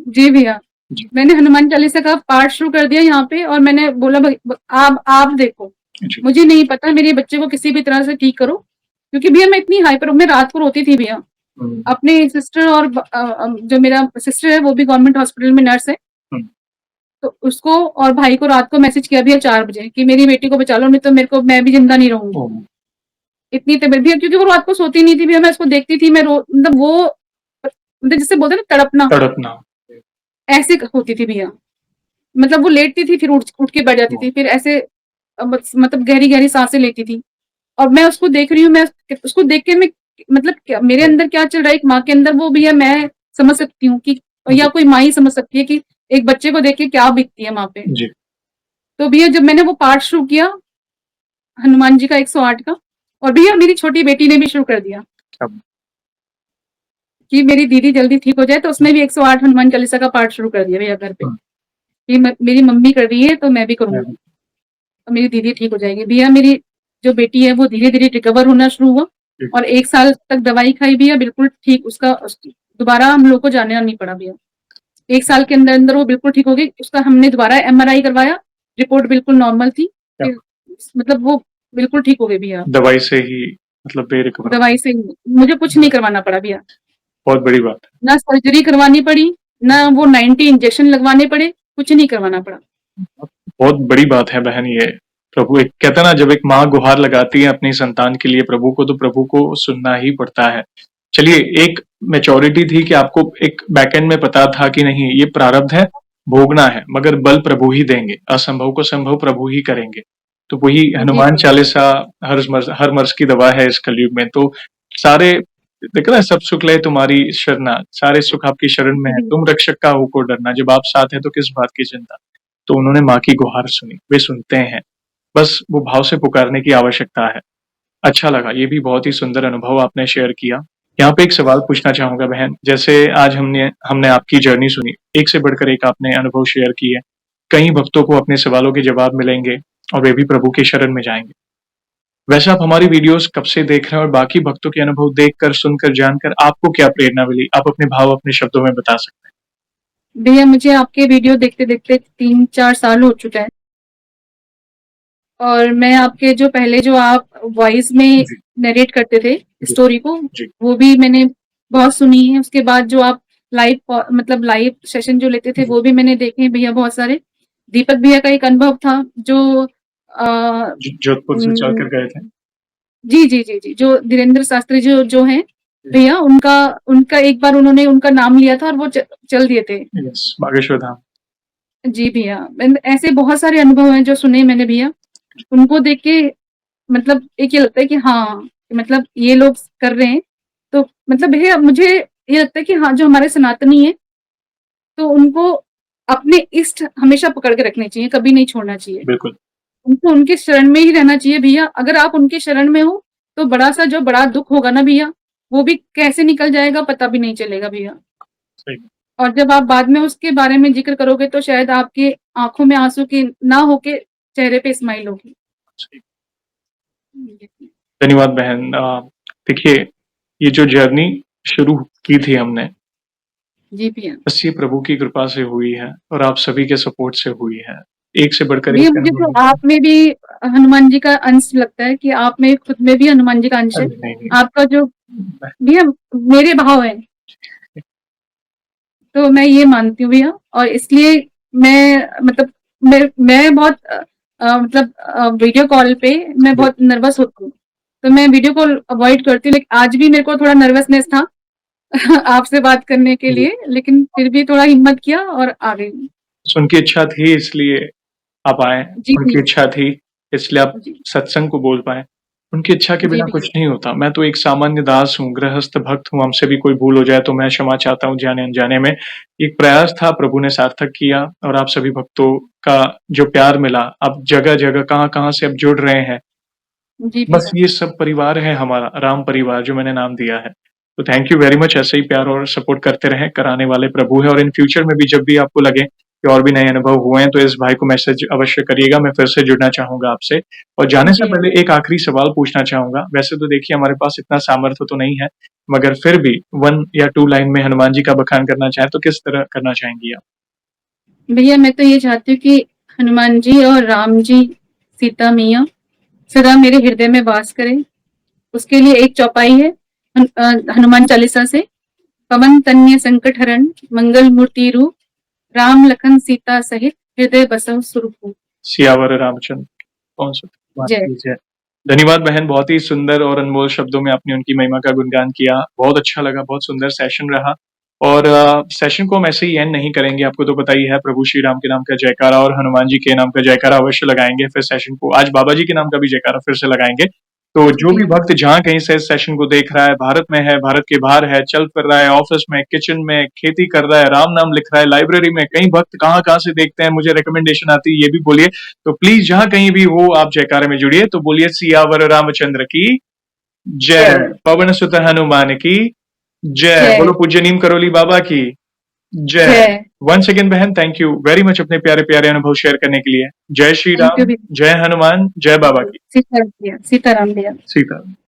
Speaker 1: जी भैया,
Speaker 2: जी,
Speaker 1: मैंने हनुमान चालीसा का पाठ शुरू कर दिया यहाँ पे और मैंने बोला आप देखो,
Speaker 2: जी,
Speaker 1: मुझे नहीं पता, मेरे बच्चे को किसी भी तरह से ठीक करो। क्योंकि भैया मैं इतनी हाइपर हूँ, मैं रात को रोती थी भैया। अपने सिस्टर और जो मेरा सिस्टर है वो भी गवर्नमेंट हॉस्पिटल में नर्स है, तो उसको और भाई को रात को मैसेज किया भैया 4 बजे कि मेरी बेटी को बचा लो, नहीं तो मैं भी जिंदा नहीं रहूंगी। इतनी तबीयत भैया, क्योंकि वो रात को सोती नहीं थी भैया, मैं उसको देखती थी, मैं मतलब वो मतलब जिससे बोलते हैं ना तड़पना,
Speaker 2: तड़पना।
Speaker 1: ऐसे होती थी भैया। मतलब वो लेटती थी फिर उठ के बैठ जाती थी, फिर ऐसे मतलब गहरी गहरी सांसें लेती थी। और मैं उसको देख रही हूँ, मैं उसको देख के मैं मतलब मेरे अंदर क्या चल रहा है एक माँ के अंदर, वो भैया मैं समझ सकती हूँ कि या कोई माँ ही समझ सकती है कि एक बच्चे को देख के क्या बीतती है माँ पे।
Speaker 2: जी,
Speaker 1: तो भैया जब मैंने वो पाठ शुरू किया हनुमान जी का 108 का, और भैया मेरी छोटी बेटी ने भी शुरू कर दिया
Speaker 2: अब
Speaker 1: कि मेरी दीदी जल्दी ठीक हो जाए, तो उसने भी 108 हनुमान चालीसा का पाठ शुरू कर दिया भैया घर पे कि मेरी मम्मी कर रही है तो मैं भी करूंगी, तो मेरी दीदी ठीक हो जाएगी। भैया मेरी जो बेटी है वो धीरे धीरे रिकवर होना शुरू हुआ और 1 साल तक दवाई खाई भैया, बिल्कुल ठीक। दोबारा हम लोग को जाना नहीं पड़ा भैया, 1 साल के अंदर अंदर वो बिल्कुल ठीक हो गई। उसका हमने दोबारा MRI करवाया, रिपोर्ट बिल्कुल नॉर्मल थी, फिर मतलब वो बिल्कुल ठीक हो गई भैया।
Speaker 2: दवाई से ही मतलब बेरिकवर।
Speaker 1: दवाई से मुझे कुछ नहीं करवाना पड़ा भैया,
Speaker 2: बहुत बड़ी बात है।
Speaker 1: ना सर्जरी करवानी पड़ी, ना वो 90 इंजेक्शन लगवाने पड़े, कुछ नहीं करवाना पड़ा।
Speaker 2: बहुत बड़ी बात है बहन ये। प्रभु एक कहता है ना, जब एक माँ गुहार लगाती है अपनी संतान के लिए प्रभु को, तो प्रभु को सुनना ही पड़ता है। चलिए, एक मैच्योरिटी थी कि आपको एक बैकएंड में पता था कि नहीं ये प्रारब्ध है, भोगना है, मगर बल प्रभु ही देंगे, असंभव को संभव प्रभु ही करेंगे। तो वही
Speaker 1: जी
Speaker 2: हनुमान
Speaker 1: भैया,
Speaker 2: चालीसा हर मर्ज की दवा है इस कलयुग में। तो सारे देखो ना, सब सुख ले तुम्हारी शरणा, सारे सुख आपकी शरण में है,
Speaker 1: जी
Speaker 2: तुम रक्षक का हो को डरना, जब आप साथ है तो किस बात की चिंता। तो उन्होंने माँ की गुहार सुनी, वे सुनते हैं, बस वो भाव से पुकारने की आवश्यकता है। अच्छा लगा, ये भी बहुत ही सुंदर अनुभव आपने शेयर किया। यहाँ पे एक सवाल पूछना चाहूंगा बहन, जैसे आज हमने हमने आपकी जर्नी सुनी, एक से बढ़कर एक आपने अनुभव शेयर किए। कई भक्तों को अपने सवालों के जवाब मिलेंगे और वे भी प्रभु की शरण में जाएंगे। वैसे आप हमारी वीडियोस कब से देख रहे हैं और बाकी भक्तों के अनुभव देखकर, सुनकर, जानकर आपको क्या प्रेरणा मिली? आप अपने भाव अपने शब्दों में बता सकते
Speaker 1: भैया मुझे आपके वीडियो देखते देखते 3-4 साल हो चुका है, और मैं आपके जो पहले जो आप वॉइस
Speaker 2: हैं।
Speaker 1: में
Speaker 2: जी,
Speaker 1: नरेट करते थे
Speaker 2: जी,
Speaker 1: स्टोरी को,
Speaker 2: जी,
Speaker 1: वो भी मैंने बहुत सुनी है। उसके बाद जो आप मतलब लाइव सेशन जो लेते थे
Speaker 2: जी,
Speaker 1: वो भी मैंने देखे हैं भैया बहुत सारे। दीपक भैया का एक अनुभव था जो
Speaker 2: जोधपुर से
Speaker 1: उम,
Speaker 2: चलकर गए थे।
Speaker 1: जी, जो धीरेन्द्र शास्त्री जो जो हैं भैया, उनका उनका एक बार उन्होंने उनका नाम लिया था और वो चल दिए थे।
Speaker 2: यस, बागेश्वर धाम।
Speaker 1: जी भैया, ऐसे बहुत सारे अनुभव हैं जो सुने मैंने भैया। उनको देख के मतलब एक ये लगता है कि हाँ, मतलब ये लोग कर रहे हैं, तो मतलब भैया मुझे ये लगता है कि हाँ, जो हमारे सनातनी हैं, तो उनको अपने इष्ट हमेशा पकड़ के रखने चाहिए, कभी नहीं छोड़ना चाहिए।
Speaker 2: बिल्कुल
Speaker 1: उनको उनके शरण में ही रहना चाहिए भैया। अगर आप उनके शरण में हो, तो बड़ा-सा जो बड़ा दुःख होगा ना भैया, वो भी कैसे निकल जाएगा पता भी नहीं चलेगा भैया।
Speaker 2: सही।
Speaker 1: और जब आप बाद में उसके बारे में ज़िक्र करोगे तो शायद आपकी आँखों में आँसू की ना होके चेहरे पे स्माइल होगी।
Speaker 2: सही। धन्यवाद बहन। देखिए, ये जो जर्नी शुरू की थी हमने,
Speaker 1: जी भैया।
Speaker 2: बस ये प्रभु की कृपा से हुई है और आप सभी के सपोर्ट से हुई है। एक से बढ़कर
Speaker 1: भैया
Speaker 2: एक
Speaker 1: मुझे तो
Speaker 2: अनुभव।
Speaker 1: आप में भी हनुमान जी का अंश लगता है कि आप में खुद में भी हनुमान जी का अंश है।
Speaker 2: अरे नहीं, नहीं।
Speaker 1: आपका जो
Speaker 2: मैं
Speaker 1: भैया मेरे भाव हैं, तो मैं ये मानती हूँ भैया, और इसलिए मैं मतलब मैं बहुत मतलब वीडियो कॉल पे मैं बहुत नर्वस होती हूँ। तो मैं वीडियो कॉल अवॉइड करती हूँ, लेकिन आज भी मेरे को थोड़ा नर्वसनेस था आपसे बात करने के
Speaker 2: जी,
Speaker 1: लिए, लेकिन फिर भी थोड़ा हिम्मत किया और आ गई।
Speaker 2: बस उनकी इच्छा थी इसलिए आप आए,
Speaker 1: जी,
Speaker 2: उनकी इच्छा थी इसलिए आप
Speaker 1: जी,
Speaker 2: सत्संग को बोल पाए। उनकी इच्छा के
Speaker 1: जी
Speaker 2: बिना कुछ
Speaker 1: भैया,
Speaker 2: नहीं होता। मैं तो एक सामान्य दास हूँ, गृहस्थ भक्त हूँ, हमसे भी कोई भूल हो जाए तो मैं क्षमा चाहता हूँ जाने-अनजाने में। एक प्रयास था, प्रभु ने सार्थक किया और आप सभी भक्तों का जो प्यार मिला, आप जगह-जगह, कहाँ-कहाँ से अब जुड़ रहे हैं।
Speaker 1: जी
Speaker 2: बस
Speaker 1: भैया,
Speaker 2: ये सब परिवार है हमारा, राम परिवार जो मैंने नाम दिया है। तो थैंक यू वेरी मच ऐसे ही प्यार और सपोर्ट करते रहें, कराने वाले प्रभु हैं और इन फ्यूचर में भी जब भी आपको लगे कि और भी नए अनुभव हुए हैं, तो इस भाई को मैसेज अवश्य करिएगा, मैं फिर से जुड़ना चाहूँगा आपसे। और जाने से
Speaker 1: जी हाँ।
Speaker 2: पहले एक आखिरी सवाल पूछना चाहूँगा, वैसे तो देखिए हमारे पास इतना सामर्थ्य तो नहीं है, मगर फिर भी 1 या 2 लाइन में हनुमान जी का बखान करना चाहें, तो किस तरह करना चाहेंगी आप?
Speaker 1: भैया मैं तो ये चाहती हूँ कि हनुमान जी और राम जी, सीता मैया सदा मेरे हृदय में वास करें। उसके लिए एक चौपाई है हनुमान चालीसा से, पवन तनय संकट हरण मंगल मूर्ति रूप राम लखन सीता सहित हृदय बसहु सुरभूप।
Speaker 2: सियावर रामचंद्र कौन सा भगवान
Speaker 1: जय।
Speaker 2: की जय। धन्यवाद बहन, बहुत ही सुंदर और अनमोल शब्दों में आपने उनकी महिमा का गुणगान किया। बहुत अच्छा लगा, बहुत सुंदर सेशन रहा और सेशन को हम ऐसे ही एंड नहीं करेंगे, आपको तो पता ही है, प्रभु श्री राम के नाम का जयकारा और हनुमान जी के नाम का जयकारा अवश्य लगाएँगे। फिर सेशन को आज बाबा जी के नाम का भी जयकारा फिर से लगाएँगे। तो जो
Speaker 1: जी
Speaker 2: भी
Speaker 1: हाँ।
Speaker 2: भक्त जहाँ कहीं से इस सेशन को देख रहा है, भारत में है, भारत के बाहर है, चल फिर रहा है, ऑफिस में, किचन में, खेती कर रहा है, राम नाम लिख रहा है, लाइब्रेरी में, कई भक्त कहाँ-कहाँ से देखते हैं, मुझे रिकमेंडेशन आती है, ये भी बोलिए। तो प्लीज जहाँ कहीं भी हो आप जयकारे में जुड़िए, तो बोलिए सियावर रामचंद्र की जय,
Speaker 1: जय।
Speaker 2: पवन सुत हनुमान की जय, बोलो
Speaker 1: जय।
Speaker 2: पूज्य नीम करोली बाबा की जय।
Speaker 1: जय।
Speaker 2: वंस अगेन बहन, थैंक यू वेरी मच अपने प्यारे-प्यारे अनुभव शेयर करने के लिए। जय श्री
Speaker 1: थैंक यू
Speaker 2: राम,
Speaker 1: भी।
Speaker 2: जय हनुमान, जय बाबा की।
Speaker 1: सीताराम भैया, सीताराम भैया।
Speaker 2: सीता